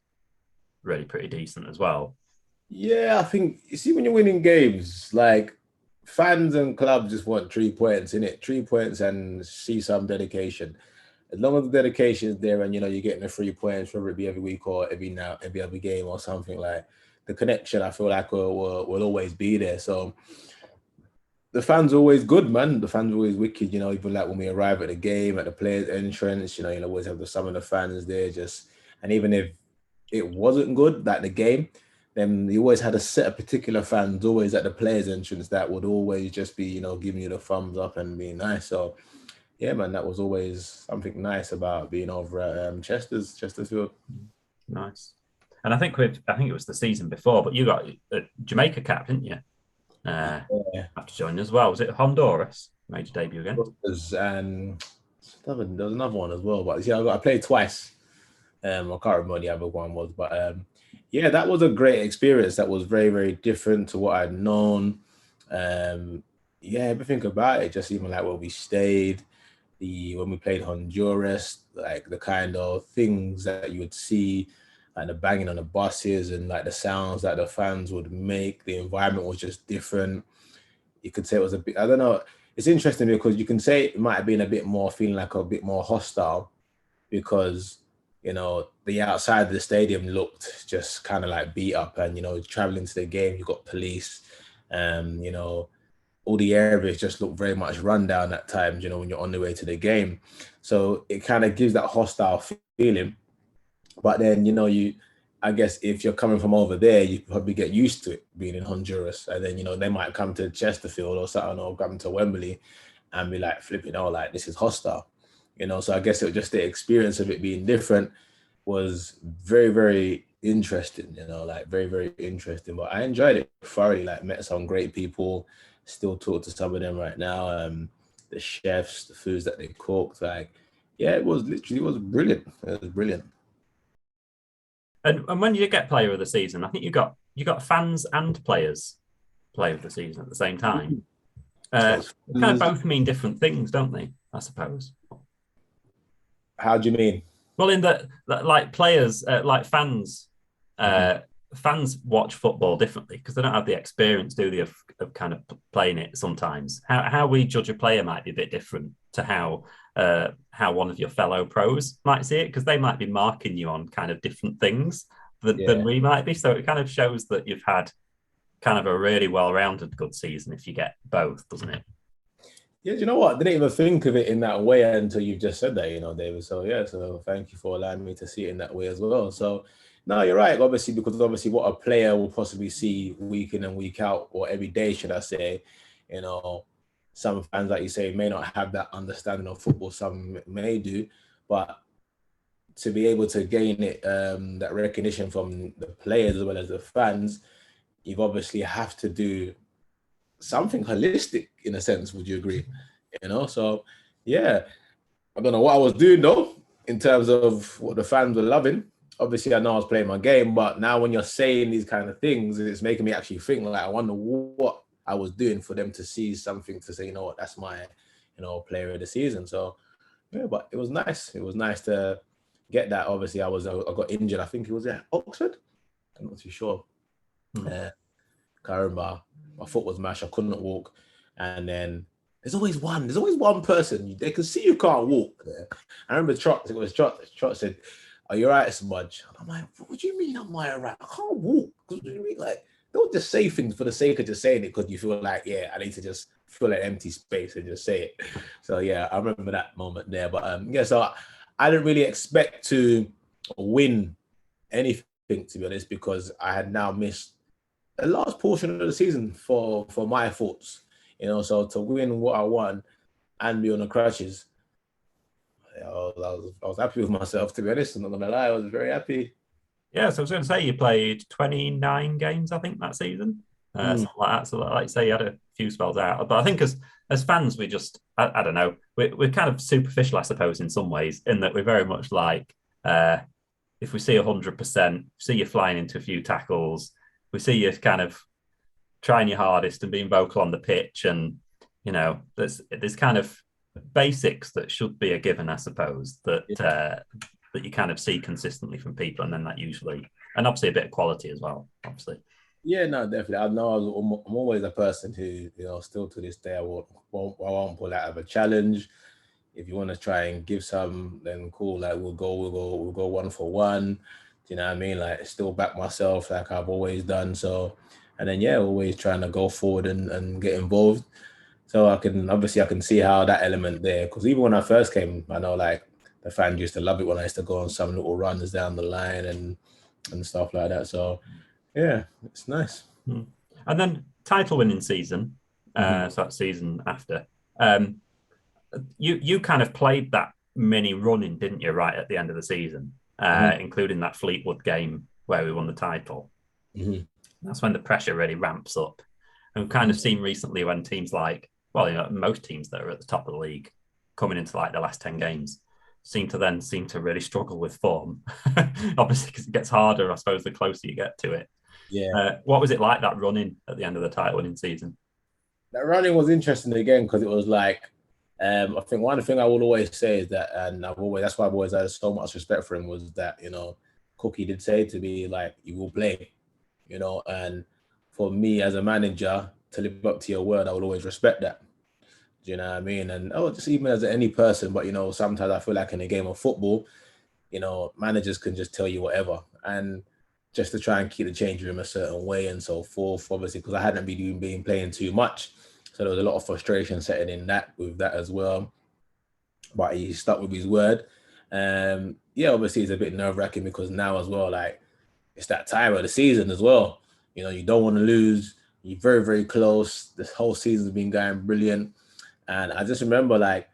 really pretty decent as well. Yeah, I think you see when you're winning games, like fans and clubs just want 3 points in it, 3 points and see some dedication. As long as the dedication is there and you're getting the 3 points, whether it be every week or every other game or something, like the connection, I feel like will always be there. So the fans are always good, man. The fans are always wicked, even like when we arrive at the game, at the players' entrance, you'll always have some of the fans there and even if it wasn't good, like the game, then you always had a set of particular fans always at the players' entrance that would always just be, giving you the thumbs up and being nice. So yeah, man, that was always something nice about being over at Chesterfield. Nice. And I think it was the season before, but you got a Jamaica cap, didn't you? Yeah. After joining as well. Was it Honduras? Made your debut again? There was another one as well, but I played twice. I can't remember what the other one was, but yeah, that was a great experience. That was very, very different to what I'd known. Yeah, everything about it, just even like where we stayed, when we played Honduras, like the kind of things that you would see, like the banging on the buses and like the sounds that the fans would make. The environment was just different. You could say it was a bit, I don't know. It's interesting because you can say it might have been feeling like a bit more hostile because, the outside of the stadium looked just kind of like beat up and, traveling to the game, you got police, all the areas just look very much run down at times, when you're on the way to the game. So it kind of gives that hostile feeling. But then, I guess if you're coming from over there, you probably get used to it being in Honduras. And then, they might come to Chesterfield or something, or come to Wembley and be like flipping out, like this is hostile. So I guess it was just the experience of it being different was very, very interesting, like very, very interesting. But I enjoyed it thoroughly, like met some great people, still talk to some of them right now. The chefs, the foods that they cooked, like, yeah, it was brilliant. It was brilliant. And when you get player of the season, I think you got fans and players player of the season at the same time. Kind of both mean different things, don't they? I suppose. How do you mean? Well, in that, like players, like fans, fans watch football differently because they don't have the experience, do they, of kind of playing it sometimes. How we judge a player might be a bit different to how one of your fellow pros might see it, because they might be marking you on kind of different things than we might be. So it kind of shows that you've had kind of a really well-rounded good season if you get both, doesn't it? Yeah, do you know what? I didn't even think of it in that way until you just said that, David. So yeah, so thank you for allowing me to see it in that way as well. So no, you're right, obviously, because obviously what a player will possibly see week in and week out, or every day, should I say, some fans, like you say, may not have that understanding of football, some may do, but to be able to gain it, that recognition from the players as well as the fans, you've obviously have to do something holistic in a sense. Would you agree? So yeah, I don't know what I was doing though in terms of what the fans were loving. Obviously, I know I was playing my game, but now when you're saying these kind of things, it's making me actually think, like, I wonder what I was doing for them to see something to say, what, that's my, player of the season. So yeah, but it was nice. It was nice to get that. Obviously, I got injured. I think it was at Oxford. I'm not too sure. Can't remember. My foot was mashed. I couldn't walk. And then there's always one person. They can see you can't walk. I remember Trot. It was Trot. Trot said, are you all right, Smudge? And I'm like, what do you mean I'm all right? I can't walk. What do you mean? Like, don't just say things for the sake of just saying it because you feel like, yeah, I need to just fill an empty space and just say it. So yeah, I remember that moment there. But yeah, so I didn't really expect to win anything, to be honest, because I had now missed a large portion of the season for my thoughts. You know, so to win what I won and be on the crutches, I was happy with myself, to be honest. I'm not gonna lie, I was very happy. Yeah, so I was going to say you played 29 games, I think, that season, something like that. So, like you say, you had a few spells out. But I think as fans, we just, I don't know, we're kind of superficial, I suppose, in some ways, in that we're very much like, if we see 100%, see you flying into a few tackles, we see you kind of trying your hardest and being vocal on the pitch, and you know, there's kind of basics that should be a given, I suppose, that you kind of see consistently from people, and then that usually, and obviously a bit of quality as well, obviously. Yeah, no, definitely. I know I'm always a person who, you know, still to this day, I won't pull out of a challenge. If you want to try and give some, then cool. Like we'll go 1-for-1. Do you know what I mean? Like still back myself, like I've always done. So, and then yeah, always trying to go forward and get involved. So I can see how that element there, because even when I first came, I know like the fans used to love it when I used to go on some little runs down the line and stuff like that. So yeah, it's nice. And then title winning season, so that season after, you kind of played that mini running, didn't you, right at the end of the season, including that Fleetwood game where we won the title. That's when the pressure really ramps up. And we've kind of seen recently when teams like, well, you know, most teams that are at the top of the league coming into like the last 10 games seem to really struggle with form. Obviously, because it gets harder, I suppose, the closer you get to it. Yeah. What was it like, that running at the end of the title winning season? That running was interesting again, because it was like, I think one thing I will always say is that, and that's why I've always had so much respect for him, was that, you know, Cookie did say to me, like, you will play, you know, and for me as a manager to live up to your word, I will always respect that. Do you know what I mean? And just even as any person, but you know, sometimes I feel like in a game of football, you know, managers can just tell you whatever, and just to try and keep the change room a certain way and so forth. Obviously, because I hadn't been playing too much, so there was a lot of frustration setting in with that as well. But he stuck with his word. Yeah, obviously it's a bit nerve-wracking because now as well, like it's that time of the season as well. You know, you don't want to lose. You're very, very close. This whole season's been going brilliant. And I just remember like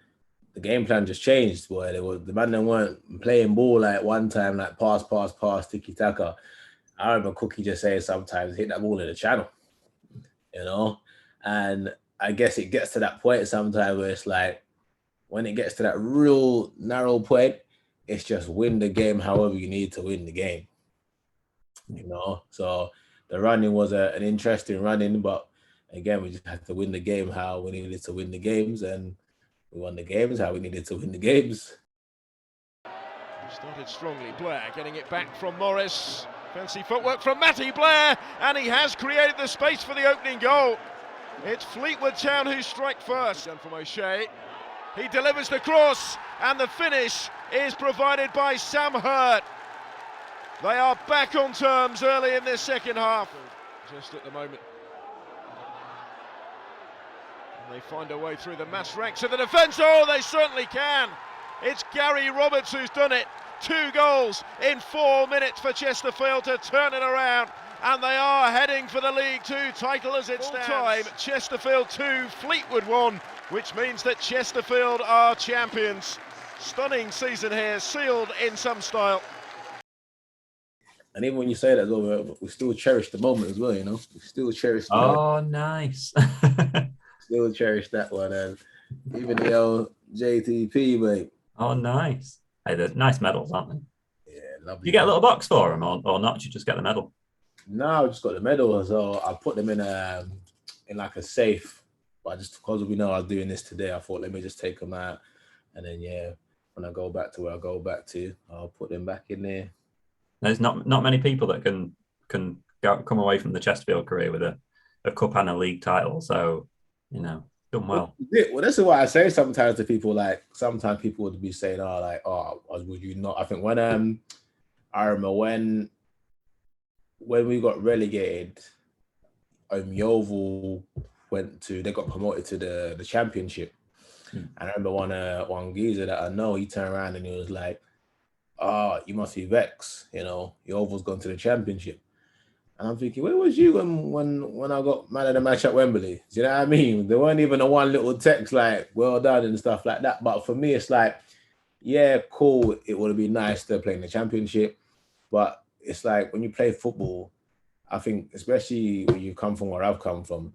the game plan just changed. Boy, the man that weren't playing ball like one time, like pass, tiki-taka. I remember Cookie just saying sometimes hit that ball in the channel, you know? And I guess it gets to that point sometimes where it's like, when it gets to that real narrow point, it's just win the game however you need to win the game, you know? So the running was an interesting running, but again, we just had to win the game how we needed to win the games, and we won the games how we needed to win the games. Started strongly, Blair getting it back from Morris. Fancy footwork from Matty Blair, and he has created the space for the opening goal. It's Fleetwood Town who strike first. Done from O'Shea. He delivers the cross, and the finish is provided by Sam Hurt. They are back on terms early in this second half. Just at the moment. And they find a way through the mass ranks of the defence. Oh, they certainly can. It's Gary Roberts who's done it. 2 goals in 4 minutes for Chesterfield to turn it around. And they are heading for the League 2 title as it stands. Time, Chesterfield 2, Fleetwood 1, which means that Chesterfield are champions. Stunning season here, sealed in some style. And even when you say that, though, we still cherish the moment as well, you know? We still cherish the moment. Nice. Still cherish that one. And even the old JTP, mate. Oh, nice. Hey, they're nice medals, aren't they? Yeah, lovely. You get a little box for them or not? You just get the medal? No, I just got the medal. So I put them in like a safe. But just because we know I was doing this today, I thought, let me just take them out. And then, yeah, when I go back to where I go back to, I'll put them back in there. There's not many people that can come away from the Chesterfield career with a cup and a league title. So, you know, done well. Well, this is what I say sometimes to people. Like, sometimes people would be saying, would you not? I think when I remember when we got relegated, Yeovil they got promoted to the championship. And I remember one geezer that I know, he turned around and he was like, "Oh, you must be vexed, Yeovil's gone to the championship." And I'm thinking, where was you when I got man of the match at Wembley? Do you know what I mean? There weren't even a one little text like, "well done" and stuff like that. But for me, it's like, yeah, cool. It would have been nice to play in the championship. But it's like when you play football, I think, especially when you come from where I've come from,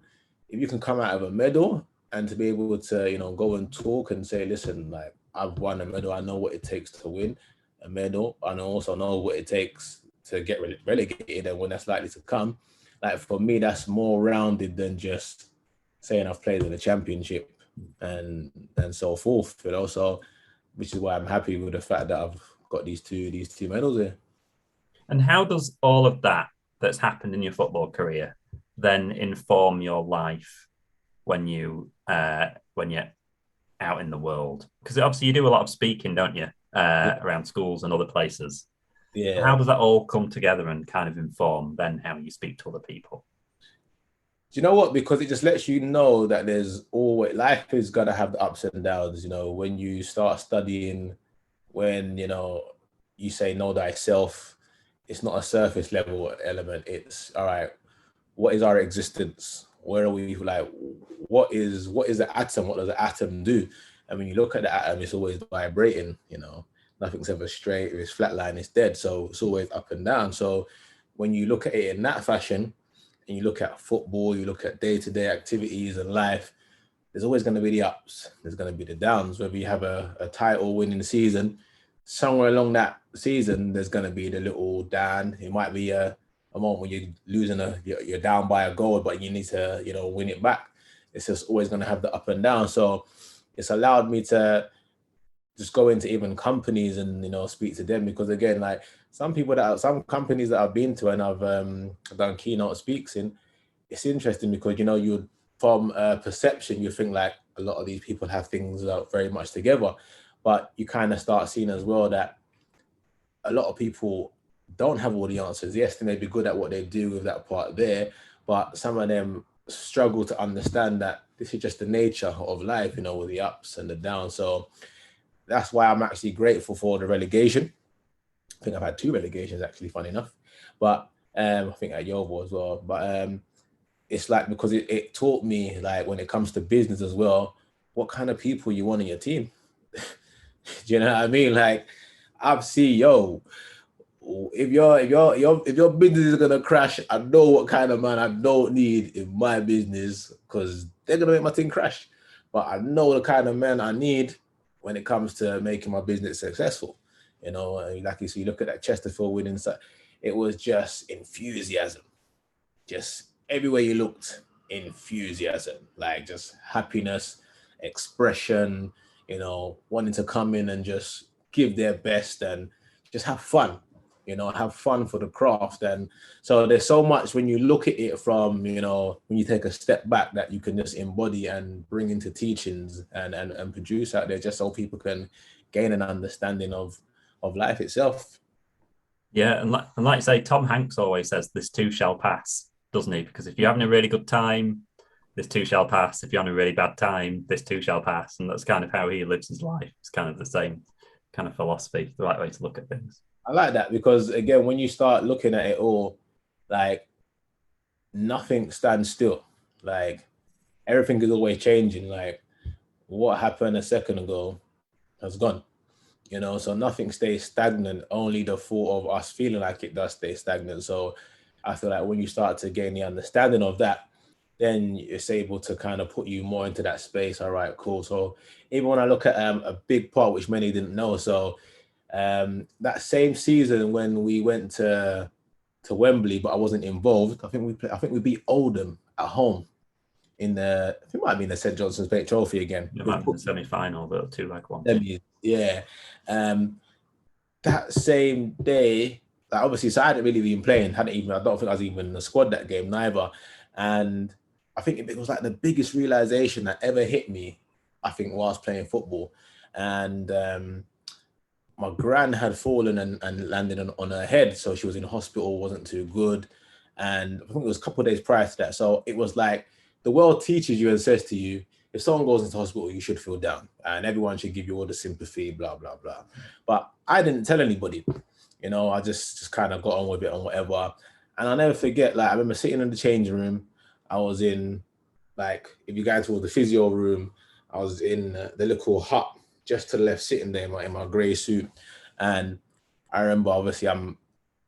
if you can come out of a medal and to be able to, go and talk and say, listen, like, I've won a medal. I know what it takes to win a medal. And I also know what it takes to get relegated and when that's likely to come. Like, for me, that's more rounded than just saying I've played in the championship and so forth. So, which is why I'm happy with the fact that I've got these two medals here. And how does all of that's happened in your football career then inform your life when you're out in the world? Because obviously you do a lot of speaking, don't you, around schools and other places. Yeah. How does that all come together and kind of inform then how you speak to other people? Do you know what? Because it just lets you know that there's always, life is gonna have the ups and downs. When you start studying, when you say know thyself, it's not a surface level element. It's all right. What is our existence? Where are we? Like, what is the atom? What does the atom do? And when you look at the atom, it's always vibrating. Nothing's ever straight. If it's flatline, it's dead. So it's always up and down. So when you look at it in that fashion, and you look at football, you look at day-to-day activities and life, there's always going to be the ups. There's going to be the downs. Whether you have a title winning season, somewhere along that season, there's going to be the little down. It might be a moment when you're losing you're down by a goal, but you need to, win it back. It's just always going to have the up and down. So it's allowed me to just go into even companies and, speak to them, because again, like some companies that I've been to and I've done keynote speaks in, it's interesting because, you from perception, you think like a lot of these people have things very much together, but you kind of start seeing as well that a lot of people don't have all the answers. Yes, they may be good at what they do with that part there, but some of them struggle to understand that this is just the nature of life, with the ups and the downs. So that's why I'm actually grateful for the relegation. I think I've had 2 relegations, actually, funny enough. But I think at Yeovil as well. But it's like, because it taught me, like, when it comes to business as well, what kind of people you want in your team. Do you know what I mean? Like, I've seen, if your business is gonna crash, I know what kind of man I don't need in my business, because they're gonna make my thing crash. But I know the kind of man I need when it comes to making my business successful. Like you see, look at that Chesterfield winning. It was just enthusiasm. Just everywhere you looked, enthusiasm, like just happiness, expression, wanting to come in and just give their best and just have fun, have fun for the craft. And so there's so much when you look at it from, when you take a step back, that you can just embody and bring into teachings and produce out there, just so people can gain an understanding of life itself. Yeah, and like you say, Tom Hanks always says this too shall pass, doesn't he? Because if you're having a really good time, this too shall pass. If you're having a really bad time, this too shall pass. And that's kind of how he lives his life. It's kind of the same kind of philosophy, the right way to look at things. I like that, because again, when you start looking at it all, like, nothing stands still. Like, everything is always changing. Like, what happened a second ago has gone. So nothing stays stagnant, only the thought of us feeling like it does stay stagnant. So I feel like when you start to gain the understanding of that, then it's able to kind of put you more into that space. All right, cool. So even when I look at a big part, which many didn't know, so that same season when we went to Wembley, but I wasn't involved, I think we beat Oldham at home in I think it might have been the St Johnson's Plate Trophy again. It might have been the semi-final, but 2-1. Yeah. That same day, like, obviously, so I hadn't really been playing. I don't think I was even in the squad that game, neither. And I think it was like the biggest realization that ever hit me, I think, whilst playing football. And my gran had fallen and landed on her head. So she was in hospital, wasn't too good. And I think it was a couple of days prior to that. So it was like the world teaches you and says to you, if someone goes into hospital, you should feel down and everyone should give you all the sympathy, blah, blah, blah. But I didn't tell anybody, you know, I just kind of got on with it and whatever. And I'll never forget, like, I remember sitting in the changing room. I was in, like, if you go towards the physio room, I was in the little hut just to the left, sitting there in my grey suit. And I remember, obviously, I'm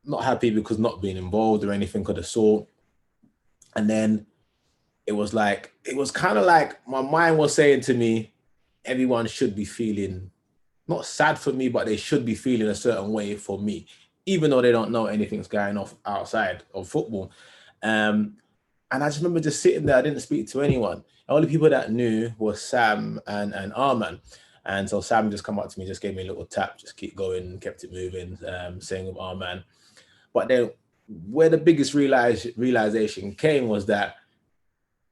not happy because not being involved or anything of the sort. And then it was kind of like my mind was saying to me, everyone should be feeling, not sad for me, but they should be feeling a certain way for me, even though they don't know anything's going off outside of football. And I just remember just sitting there. I didn't speak to anyone. The only people that knew was Sam and Arman. And so Sam just come up to me, just gave me a little tap, just keep going, kept it moving, saying with Arman. But then where the biggest realization came was that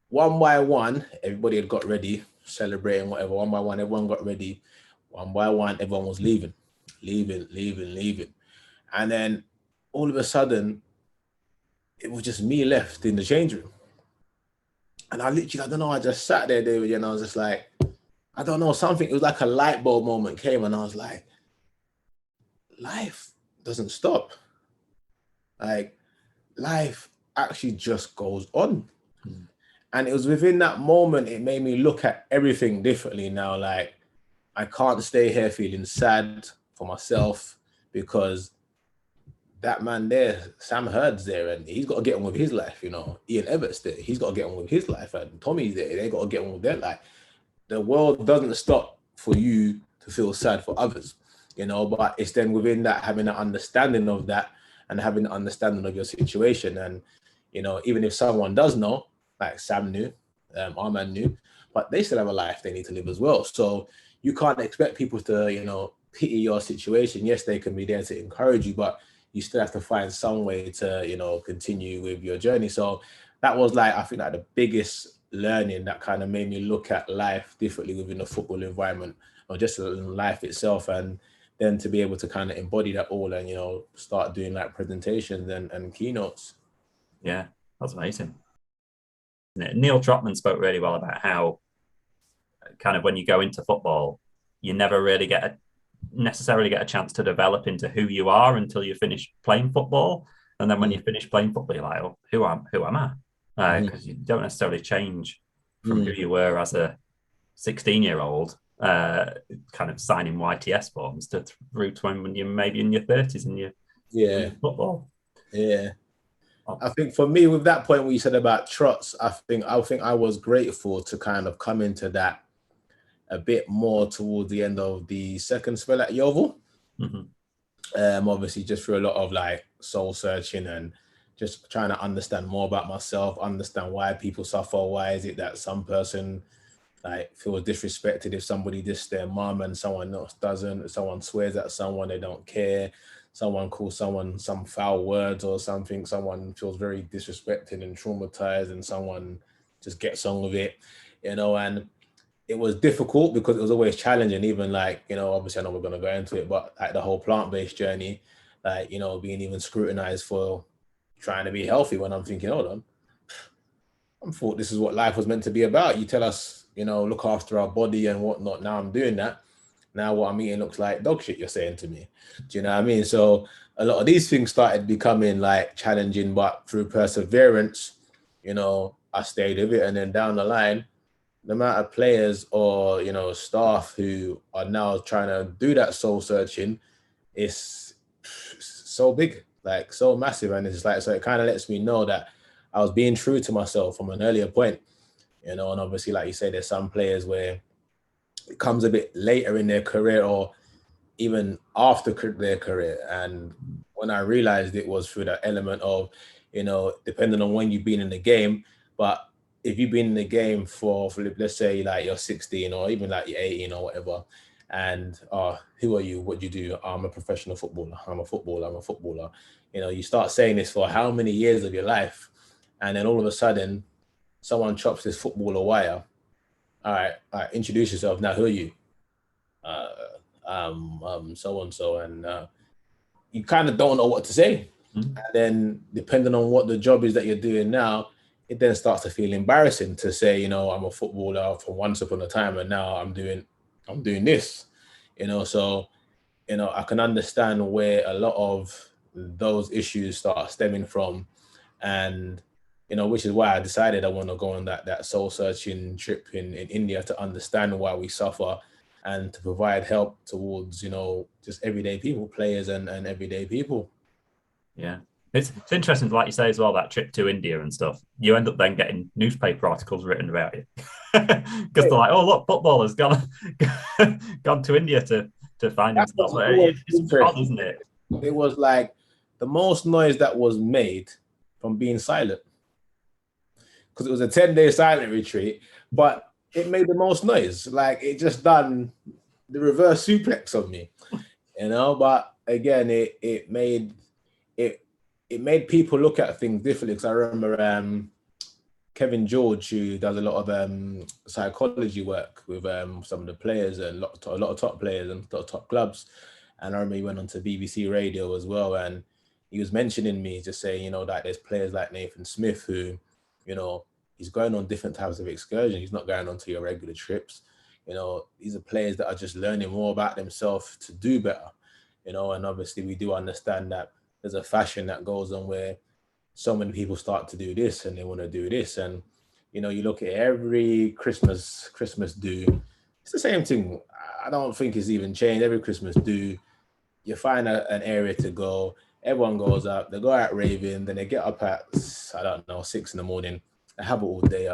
one by one, everybody had got ready, celebrating, whatever. One by one, everyone got ready. One by one, everyone was leaving. And then all of a sudden, it was just me left in the change room. And I don't know, I just sat there, David, and I was just like, I don't know, something, it was like a light bulb moment came, and I was like, life doesn't stop. Like, life actually just goes on. And it was within that moment, it made me look at everything differently now. Like, I can't stay here feeling sad for myself because that man there, Sam Hurd's there, and he's got to get on with his life, you know. Ian Everett's there, he's got to get on with his life, and Tommy's there, they got to get on with their life. The world doesn't stop for you to feel sad for others, you know, but it's then within that, having an understanding of that and having an understanding of your situation. And, you know, even if someone does know, like Sam knew, Arman knew, but they still have a life they need to live as well. So you can't expect people to, you know, pity your situation. Yes, they can be there to encourage you, but you still have to find some way to, you know, continue with your journey. So that was like, I think like the biggest learning that kind of made me look at life differently within the football environment or just life itself. And then to be able to kind of embody that all and, you know, start doing like presentations and keynotes. Yeah, that's amazing. Neil Trotman spoke really well about how kind of when you go into football, you never really necessarily get a chance to develop into who you are until you finish playing football. And then when you finish playing football, you're like, oh, who am I? Because you don't necessarily change from who you were as a 16-year-old, kind of signing YTS forms through to when you're maybe in your 30s and you're playing football. Yeah. I think for me, with that point where you said about trots, I think I was grateful to kind of come into that a bit more towards the end of the second spell at Yeovil. Obviously, just through a lot of like soul searching and just trying to understand more about myself, understand why people suffer. Why is it that some person like feels disrespected if somebody dissed their mum and someone else doesn't? Someone swears at someone, they don't care. Someone calls someone some foul words or something. Someone feels very disrespected and traumatized, and someone just gets on with it, you know. And it was difficult because it was always challenging. Even like, you know, obviously I know we're going to go into it, but like the whole plant-based journey, like, you know, being even scrutinized for trying to be healthy when I'm thinking, hold on, I thought this is what life was meant to be about. You tell us, you know, look after our body and whatnot. Now I'm doing that. Now what I'm eating looks like dog shit, you're saying to me. Do you know what I mean? So a lot of these things started becoming like challenging, but through perseverance, you know, I stayed with it. And then down the line, the amount of players or, you know, staff who are now trying to do that soul searching is so big, like so massive. And it's like, so it kind of lets me know that I was being true to myself from an earlier point, you know. And obviously, like you say, there's some players where it comes a bit later in their career or even after their career. And when I realized it was through that element of, you know, depending on when you've been in the game, but if you've been in the game for let's say like you're 16 or even like you're 18 or whatever, and who are you? What do you do? I'm a professional footballer. I'm a footballer. You know, you start saying this for how many years of your life, and then all of a sudden someone chops this footballer wire. All right, introduce yourself. Now, who are you? so and so, and you kind of don't know what to say. And then depending on what the job is that you're doing now, it then starts to feel embarrassing to say, I'm a footballer from once upon a time, and now I'm doing this, so, I can understand where a lot of those issues start stemming from. And, which is why I decided I want to go on that soul searching trip in India to understand why we suffer and to provide help towards, just everyday people, players and everyday people. Yeah. It's interesting, like you say as well, that trip to India and stuff. You end up then getting newspaper articles written about it because they're like, "Oh, look, footballers gone to India to find himself." It's odd, isn't it? It was like the most noise that was made from being silent, because it was a 10-day silent retreat, but it made the most noise. Like, it just done the reverse suplex on me, But again, it made people look at things differently. Because I remember Kevin George, who does a lot of psychology work with some of the players and a lot of top players and top clubs. And I remember he went on to BBC Radio as well, and he was mentioning me, just saying, that there's players like Nathan Smith who, he's going on different types of excursions. He's not going on to your regular trips. These are players that are just learning more about themselves to do better. And obviously we do understand that there's a fashion that goes on where so many people start to do this and they want to do this. And, you look at every Christmas do, it's the same thing. I don't think it's even changed. Every Christmas do, you find an area to go. Everyone goes up, they go out raving, then they get up at, 6 in the morning. They have it all day.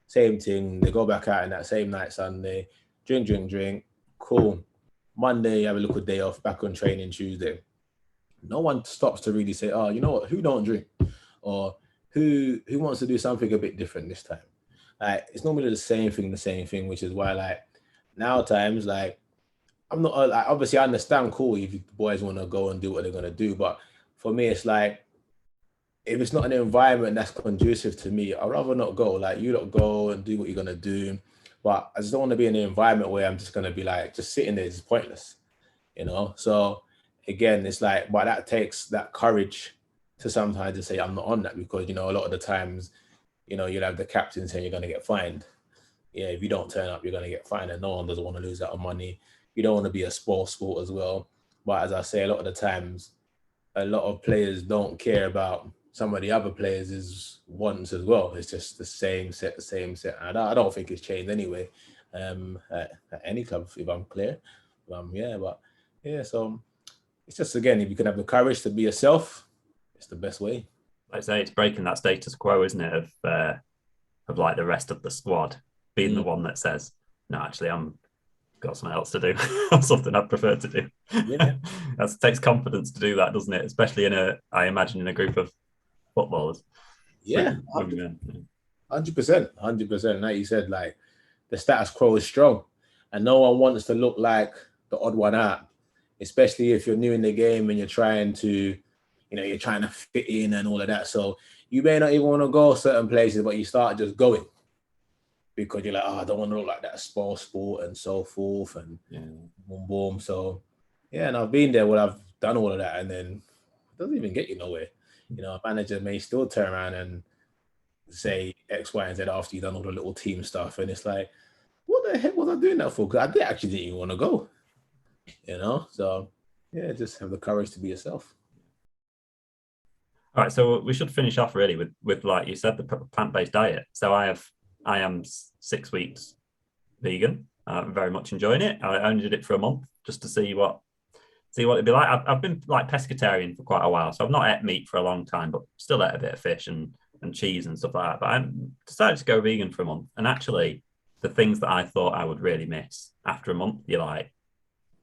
Same thing. They go back out in that same night, Sunday, drink. Cool. Monday, you have a little day off, back on training Tuesday. No one stops to really say, oh, you know what, who don't drink? Or who wants to do something a bit different this time? Like, it's normally the same thing, which is why, like, now times, like, I'm not, obviously I understand, cool, if the boys want to go and do what they're going to do. But for me, it's like, if it's not an environment that's conducive to me, I'd rather not go. Like, you don't go and do what you're going to do. But I just don't want to be in an environment where I'm just going to be like, just sitting there is pointless, So again, it's like, but that takes that courage to sometimes to say, I'm not on that, because, a lot of the times, you'll have the captain saying you're going to get fined. Yeah, if you don't turn up, you're going to get fined, and no one doesn't want to lose out on money. You don't want to be a sport as well. But as I say, a lot of the times, a lot of players don't care about some of the other players' wants as well. It's just the same set. And I don't think it's changed anyway at any club, if I'm clear. So it's just, again, if you can have the courage to be yourself, it's the best way. Like I say, it's breaking that status quo, isn't it, of like the rest of the squad being the one that says, no, actually, I'm got something else to do, or something I'd prefer to do. Yeah. It takes confidence to do that, doesn't it? Especially I imagine in a group of footballers. Yeah, 100%. Like you said, like, the status quo is strong, and no one wants to look like the odd one out, especially if you're new in the game and you're trying to fit in and all of that. So you may not even want to go certain places, but you start just going because you're like, I don't want to look like that sport and so forth, and boom. So yeah, and I've been there where I've done all of that, and then it doesn't even get you nowhere. A manager may still turn around and say X, Y, and Z after you've done all the little team stuff, and it's like, what the heck was I doing that for? Because I actually didn't even want to go. So yeah, just have the courage to be yourself. All right, so we should finish off really with like you said, the plant-based diet. So I am 6 weeks vegan. I'm very much enjoying it. I only did it for a month just to see what it'd be like. I've been like pescatarian for quite a while, so I've not ate meat for a long time, but still ate a bit of fish and cheese and stuff like that. But I decided to go vegan for a month, and actually, the things that I thought I would really miss after a month, you're like,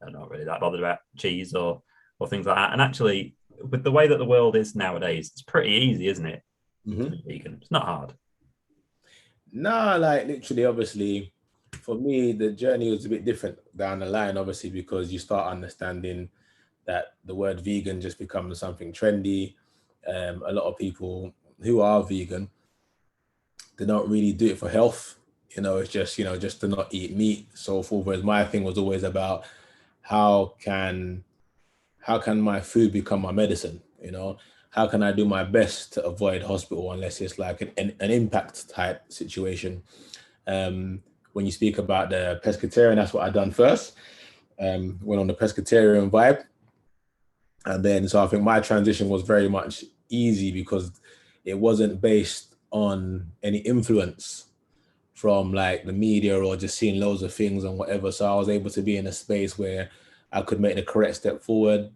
I'm not really that bothered about cheese or things like that. And actually, with the way that the world is nowadays, it's pretty easy, isn't it? To be vegan. It's not hard. No, like literally, obviously, for me, the journey was a bit different down the line, obviously, because you start understanding that the word vegan just becomes something trendy. A lot of people who are vegan, they don't really do it for health. It's just, just to not eat meat, so forth. Whereas my thing was always about how can my food become my medicine? How can I do my best to avoid hospital unless it's like an impact type situation? When you speak about the pescatarian, that's what I done first. Went on the pescatarian vibe. And then, so I think my transition was very much easy because it wasn't based on any influence from like the media or just seeing loads of things and whatever. So I was able to be in a space where I could make the correct step forward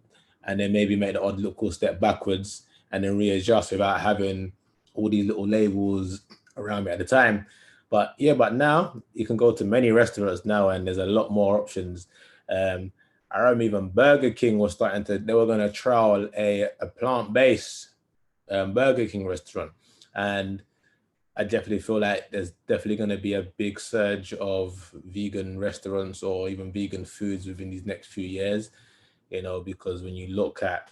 and then maybe make the odd little step backwards and then readjust without having all these little labels around me at the time. But now you can go to many restaurants now and there's a lot more options. I remember even Burger King was they were going to trial a plant-based Burger King restaurant. And I definitely feel like there's definitely going to be a big surge of vegan restaurants or even vegan foods within these next few years, because when you look at,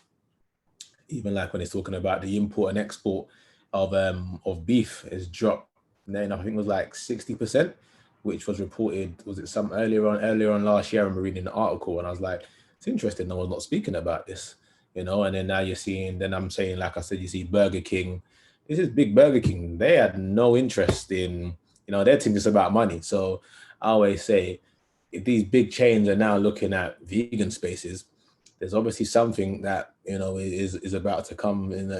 even like when it's talking about the import and export of beef has dropped, and then I think it was like 60%, which was reported, was it some earlier on last year? I remember reading an article and I was like, it's interesting, no one's not speaking about this, and then now you're seeing, then I'm saying, like I said, you see Burger King. This is big Burger King. They had no interest in, their team just about money. So I always say, if these big chains are now looking at vegan spaces, there's obviously something that, is about to come in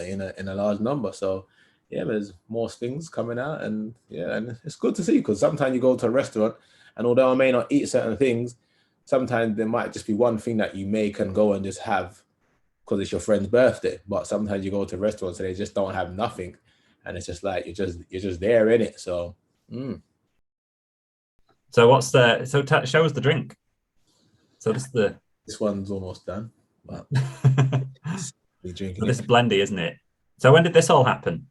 a large number. So yeah, there's more things coming out, and it's good to see, because sometimes you go to a restaurant and although I may not eat certain things, sometimes there might just be one thing that you may can go and just have because it's your friend's birthday. But sometimes you go to restaurants and they just don't have nothing, and it's just like you're just there in it. So So what's show us the drink. So this one's almost done, but we drinking. So this is blendy, isn't it? So when did this all happen?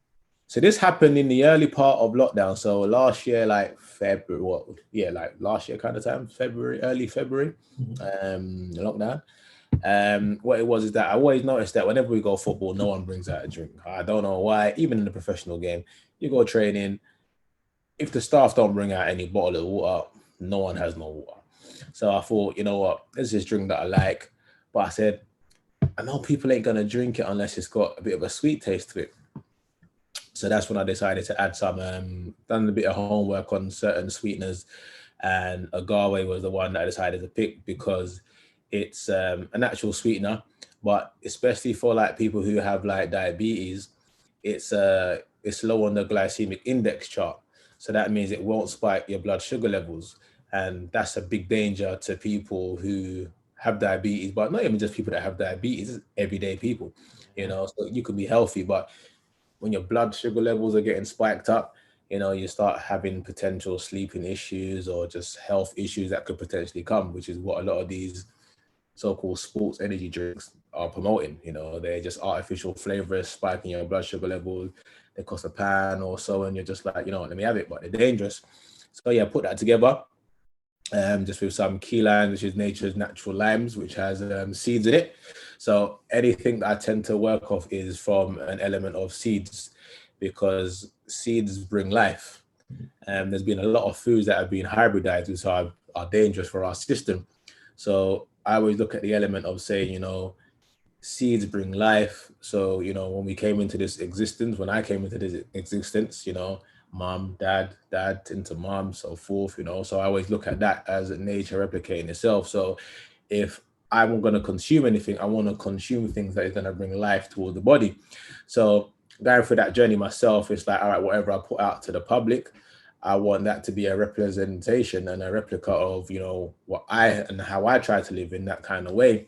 So this happened in the early part of lockdown. So last year, like February, like last year kind of time, early February, lockdown. What it was is that I always noticed that whenever we go football, no one brings out a drink. I don't know why. Even in the professional game, you go training, if the staff don't bring out any bottle of water, no one has no water. So I thought, you know what, there's this drink that I like, but I said, I know people ain't gonna drink it unless it's got a bit of a sweet taste to it. So that's when I decided to add some, done a bit of homework on certain sweeteners, and agave was the one that I decided to pick because it's a natural sweetener, but especially for like people who have like diabetes, it's low on the glycemic index chart. So that means it won't spike your blood sugar levels. And that's a big danger to people who have diabetes, but not even just people that have diabetes, it's everyday people, so you could be healthy, but when your blood sugar levels are getting spiked up, you start having potential sleeping issues or just health issues that could potentially come, which is what a lot of these so-called sports energy drinks are promoting. They're just artificial flavors, spiking your blood sugar levels. They cost a pound or so, and you're just like, let me have it, but they're dangerous. So yeah, put that together, just with some key limes, which is nature's natural limes, which has seeds in it. So anything that I tend to work off is from an element of seeds, because seeds bring life. There's been a lot of foods that have been hybridized, which are dangerous for our system. So I always look at the element of saying, seeds bring life. So, when we came into this existence, when I came into this existence, mom, dad into mom, so forth, so I always look at that as nature replicating itself. So if I'm going to consume anything, I want to consume things that is going to bring life towards the body. So going through that journey myself, it's like, all right, whatever I put out to the public, I want that to be a representation and a replica of, what and how I try to live in that kind of way.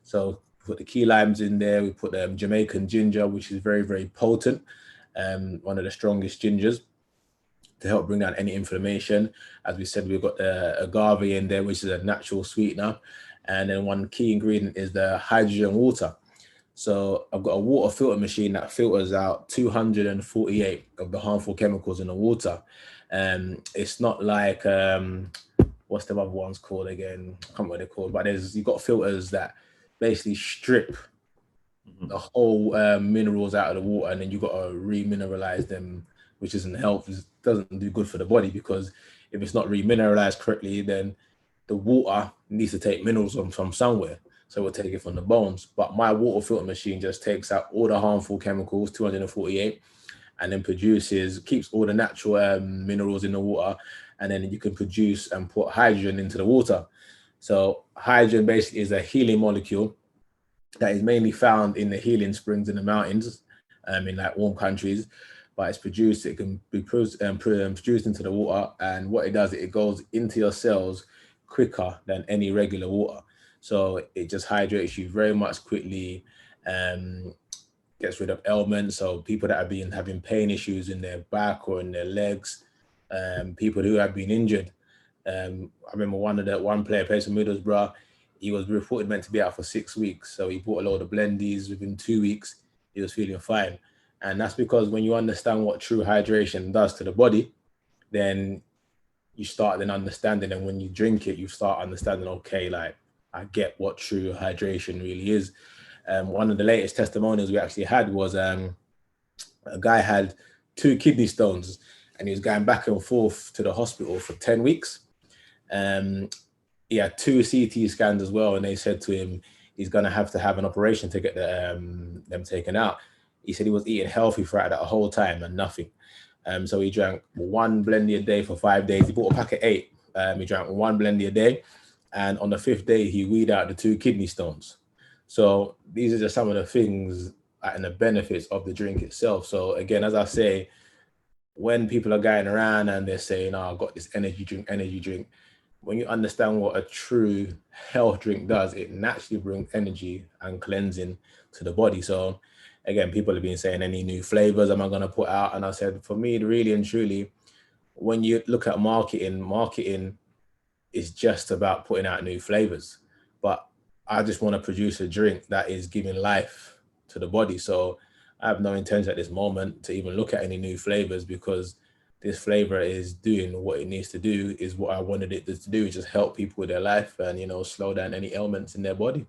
So put the key limes in there. We put Jamaican ginger, which is very, very potent. One of the strongest gingers to help bring down any inflammation. As we said, we've got the agave in there, which is a natural sweetener. And then one key ingredient is the hydrogen water. So I've got a water filter machine that filters out 248 of the harmful chemicals in the water. It's not like, what's the other ones called again? I can't remember what they're called, but you've got filters that basically strip the whole minerals out of the water, and then you've got to remineralize them, which isn't helpful. It doesn't do good for the body, because if it's not remineralized correctly, then the water needs to take minerals from somewhere. So we'll take it from the bones. But my water filter machine just takes out all the harmful chemicals, 248, and then keeps all the natural minerals in the water. And then you can produce and put hydrogen into the water. So hydrogen basically is a healing molecule that is mainly found in the healing springs in the mountains, in like warm countries. But it can be produced into the water. And what it does, it goes into your cells quicker than any regular water. So it just hydrates you very much quickly, gets rid of ailments. So people that have been having pain issues in their back or in their legs, people who have been injured. I remember one player plays for Middlesbrough. He was reported meant to be out for 6 weeks. So he bought a load of blendies. Within 2 weeks, he was feeling fine. And that's because when you understand what true hydration does to the body, then you start then understanding. And when you drink it, you start understanding, okay, like I get what true hydration really is. One of the latest testimonials we actually had was a guy had 2 kidney stones and he was going back and forth to the hospital for 10 weeks. He had 2 CT scans as well. And they said to him, he's going to have an operation to get them taken out. He said he was eating healthy throughout that whole time and nothing. So he drank 1 blendy a day for 5 days. He bought a pack of 8. He drank 1 blendy a day. And on the 5th day, he weeded out the 2 kidney stones. So these are just some of the things and the benefits of the drink itself. So again, as I say, when people are going around and they're saying, oh, I've got this energy drink, when you understand what a true health drink does, it naturally brings energy and cleansing to the body. So again, people have been saying, any new flavors am I going to put out? And I said, for me, really and truly, when you look at marketing is just about putting out new flavors. But I just want to produce a drink that is giving life to the body. So I have no intention at this moment to even look at any new flavors, because this flavor is doing what it needs to do, is what I wanted it to do, just help people with their life and, slow down any ailments in their body.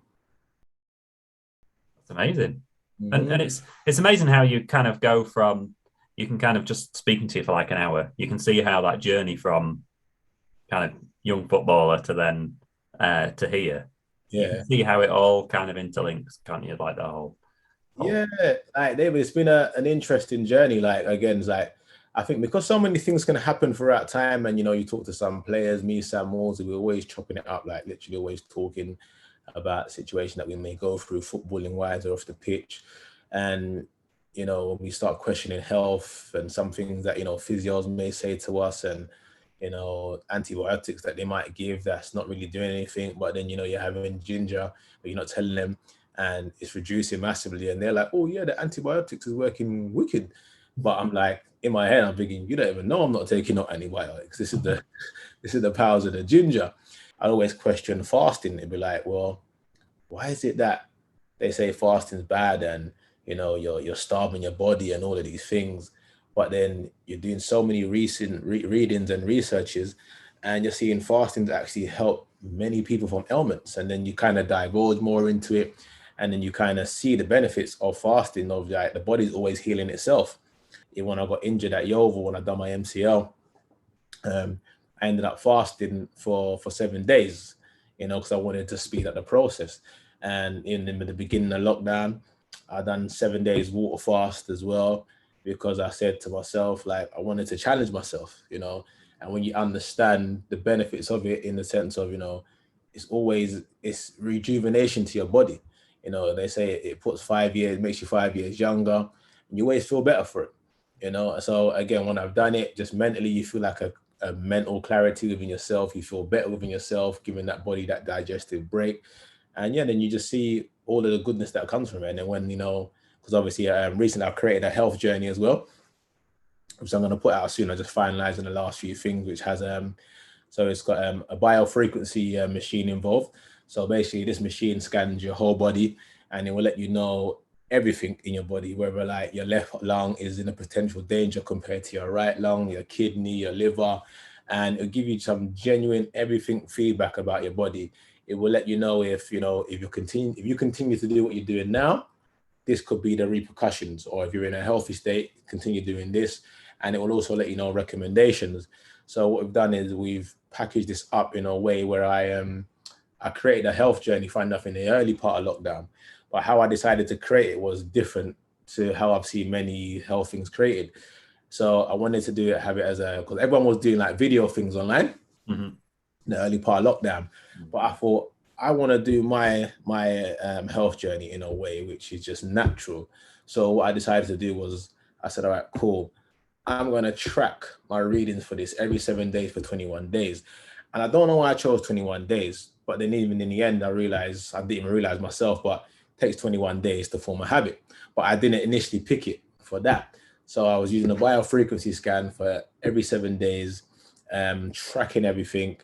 That's amazing. Mm-hmm. And it's amazing how you kind of go from, you can kind of just speaking to you for like an hour, you can see how that journey from kind of young footballer to then to here. Yeah. You can see how it all kind of interlinks, can't you? Like the whole. Yeah, like David, it's been an interesting journey. Like again, it's like I think because so many things can happen throughout time, and you talk to some players, me, Sam Morsy, we're always chopping it up, like literally always talking about the situation that we may go through footballing wise or off the pitch. And when we start questioning health and some things that physios may say to us, and antibiotics that they might give that's not really doing anything, but then you're having ginger but you're not telling them, and it's reducing massively, and they're like, oh yeah, the antibiotics is working wicked. But I'm like, in my head I'm thinking, you don't even know I'm not taking no antibiotics. This is the powers of the ginger. I always question fasting. It'd be like, well, why is it that they say fasting's bad and you're starving your body and all of these things, but then you're doing so many recent readings and researches, and you're seeing fasting actually help many people from ailments, and then you kind of divulge more into it, and then you kind of see the benefits of fasting, of like the body's always healing itself. When I got injured at Yeovil, when I done my MCL, I ended up fasting for 7 days, because I wanted to speed up the process. And in the beginning of lockdown, I done 7 days water fast as well, because I said to myself, like, I wanted to challenge myself, and when you understand the benefits of it, in the sense of, it's rejuvenation to your body. They say it puts 5 years, makes you 5 years younger, and you always feel better for it, So again, when I've done it, just mentally, you feel like a mental clarity within yourself. You feel better within yourself, giving that body that digestive break. And then you just see all of the goodness that comes from it. And then when, because obviously recently I've created a health journey as well, which I'm going to put out soon. I just finalizing the last few things, which has, so it's got a biofrequency machine involved. So basically this machine scans your whole body, and it will let you know everything in your body, whether like your left lung is in a potential danger compared to your right lung, your kidney, your liver, and it'll give you some genuine everything feedback about your body. It will let you know if you continue to do what you're doing now, this could be the repercussions, or if you're in a healthy state, continue doing this, and it will also let you know recommendations. So what we've done is we've packaged this up in a way where I created a health journey, fun enough, in the early part of lockdown. But how I decided to create it was different to how I've seen many health things created. So I wanted to have it as because everyone was doing like video things online in the early part of lockdown. But I thought, I want to do my health journey in a way which is just natural. So what I decided to do was, I said, all right, cool. I'm going to track my readings for this every 7 days for 21 days. And I don't know why I chose 21 days, but then even in the end, I didn't even realize myself, but it takes 21 days to form a habit. But I didn't initially pick it for that. So I was using a biofrequency scan for every 7 days, tracking everything.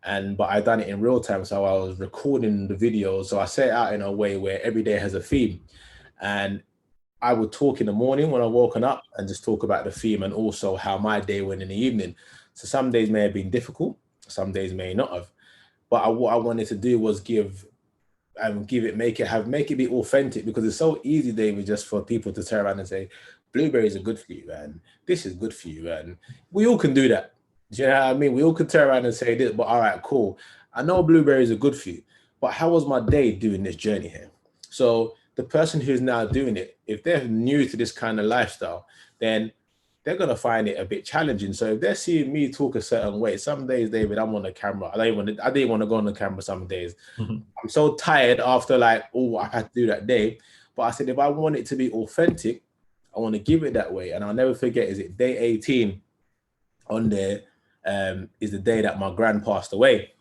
But I done it in real time. So I was recording the videos. So I set it out in a way where every day has a theme. And I would talk in the morning when I woken up and just talk about the theme and also how my day went in the evening. So some days may have been difficult, some days may not have. But what I wanted to do was make it be authentic, because it's so easy, David, just for people to turn around and say, blueberries are good for you, and this is good for you. And we all can do that. Do you know what I mean? We all could turn around and say this, but all right, cool. I know blueberries are good for you, but how was my day doing this journey here? So the person who's now doing it, if they're new to this kind of lifestyle, then they're going to find it a bit challenging. So if they're seeing me talk a certain way, some days, David, I'm on the camera. I didn't want to go on the camera some days. I'm so tired after I had to do that day. But I said, if I want it to be authentic, I want to give it that way. And I'll never forget, is it day 18 on there is the day that my gran passed away.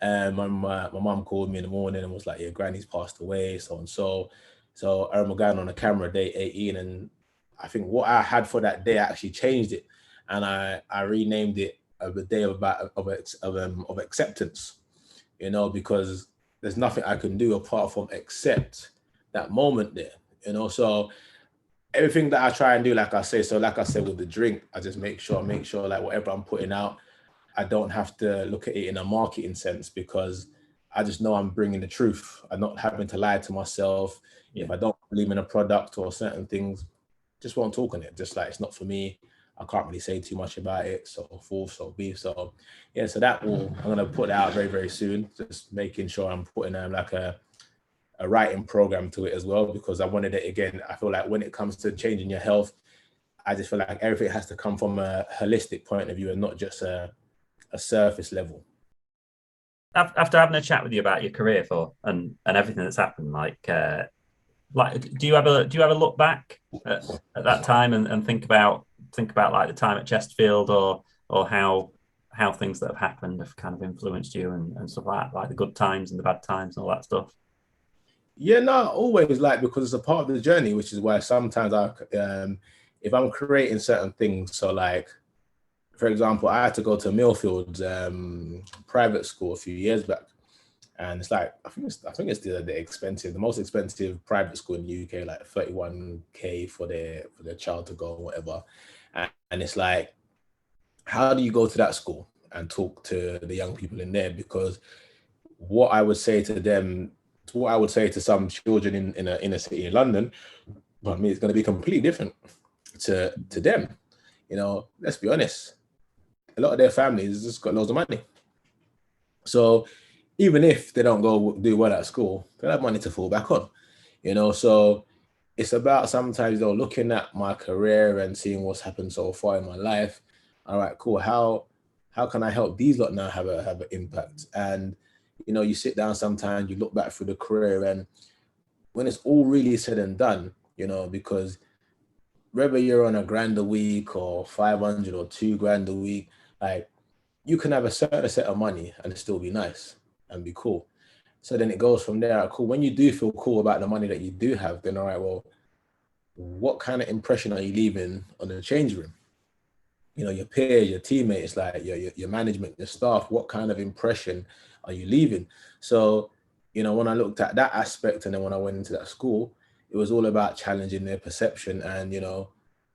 My mum called me in the morning and was like, yeah, granny's passed away, so and so. So I remember going on the camera day 18, and I think what I had for that day, I actually changed it, and I renamed it a day of acceptance, because there's nothing I can do apart from accept that moment there, So everything that I try and do, like I said with the drink, I just make sure like whatever I'm putting out, I don't have to look at it in a marketing sense, because I just know I'm bringing the truth. I'm not having to lie to myself. If I don't believe in a product or certain things, just won't talk on it. Just like, it's not for me. I can't really say too much about it. So forth, so beef. So yeah, so I'm going to put it out very, very soon. Just making sure I'm putting like a writing program to it as well, because I wanted it, again, I feel like when it comes to changing your health, I just feel like everything has to come from a holistic point of view and not just a surface level. After having a chat with you about your career and everything that's happened, do you ever look back at that time and think about like the time at Chesterfield or how things that have happened have kind of influenced you and stuff like the good times and the bad times and all that stuff? Yeah, no, always, because it's a part of the journey, which is why sometimes if I'm creating certain things, so like, for example, I had to go to Millfield's private school a few years back, and it's like, I think it's the most expensive private school in the UK, like 31k for their child to go or whatever. And it's like, how do you go to that school and talk to the young people in there? Because what I would say to them, what I would say to some children in a inner city in London, I mean, it's going to be completely different to them. Let's be honest. A lot of their families just got loads of money. So even if they don't go do well at school, they'll have money to fall back on, So it's about sometimes, looking at my career and seeing what's happened so far in my life. All right, cool. How can I help these lot now have an impact? And, you sit down sometimes, you look back through the career, and when it's all really said and done, because whether you're on $1,000 a week or 500 or $2,000 a week, like, you can have a certain set of money and still be nice and be cool. So then it goes from there. Right, cool. When you do feel cool about the money that you do have, then all right, well, what kind of impression are you leaving on the change room? Your peers, your teammates, like your management, your staff, what kind of impression are you leaving? So, when I looked at that aspect, and then when I went into that school, it was all about challenging their perception and,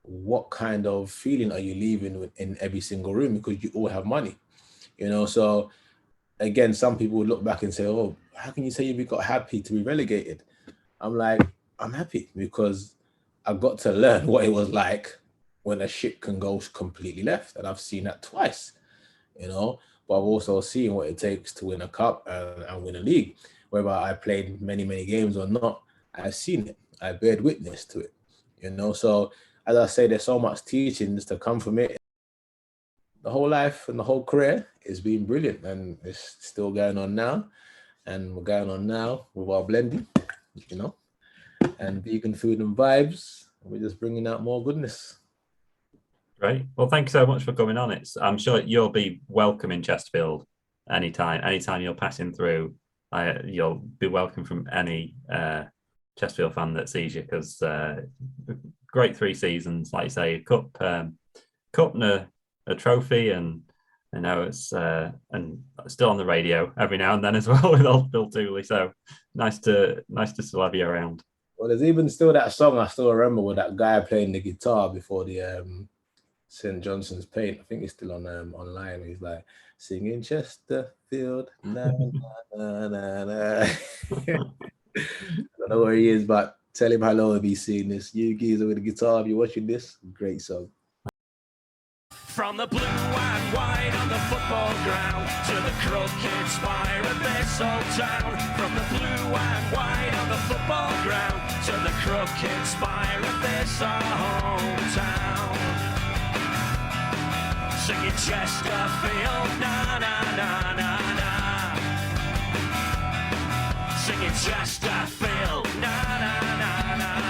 what kind of feeling are you leaving in every single room, because you all have money, So again, some people would look back and say, oh, how can you say you got happy to be relegated? I'm like, I'm happy because I got to learn what it was like when a ship can go completely left. And I've seen that twice. you know, but I've also seen what it takes to win a cup and win a league. Whether I played many, many games or not, I've seen it. I bear witness to it, you know. So as I say, there's so much teachings to come from it. The whole life and the whole career has been brilliant, and it's still going on now. And we're going on now with our blending, you know, and vegan food and vibes. We're just bringing out more goodness. Great. Well, thank you so much for coming on. I'm sure you'll be welcome in Chesterfield anytime you're passing through. You'll be welcome from any Chesterfield fan that sees you, because great 3 seasons, like you say, a cup and a trophy, and I know it's and still on the radio every now and then as well with old Bill Tooley. So nice to still have you around. Well, there's even still that song I still remember with that guy playing the guitar before the St. Johnson's Paint. I think it's still on online. He's like singing Chesterfield. Na, na, na, na. I don't know where he is, but tell him hello if he's seeing this. You geezer with the guitar, if you're watching this, great song. From the blue and white on the football ground to the crooked spire of this old town. From the blue and white on the football ground to the crooked spire of this our hometown. Singing Chesterfield, na na na na na. Singing Chesterfield, na na na na.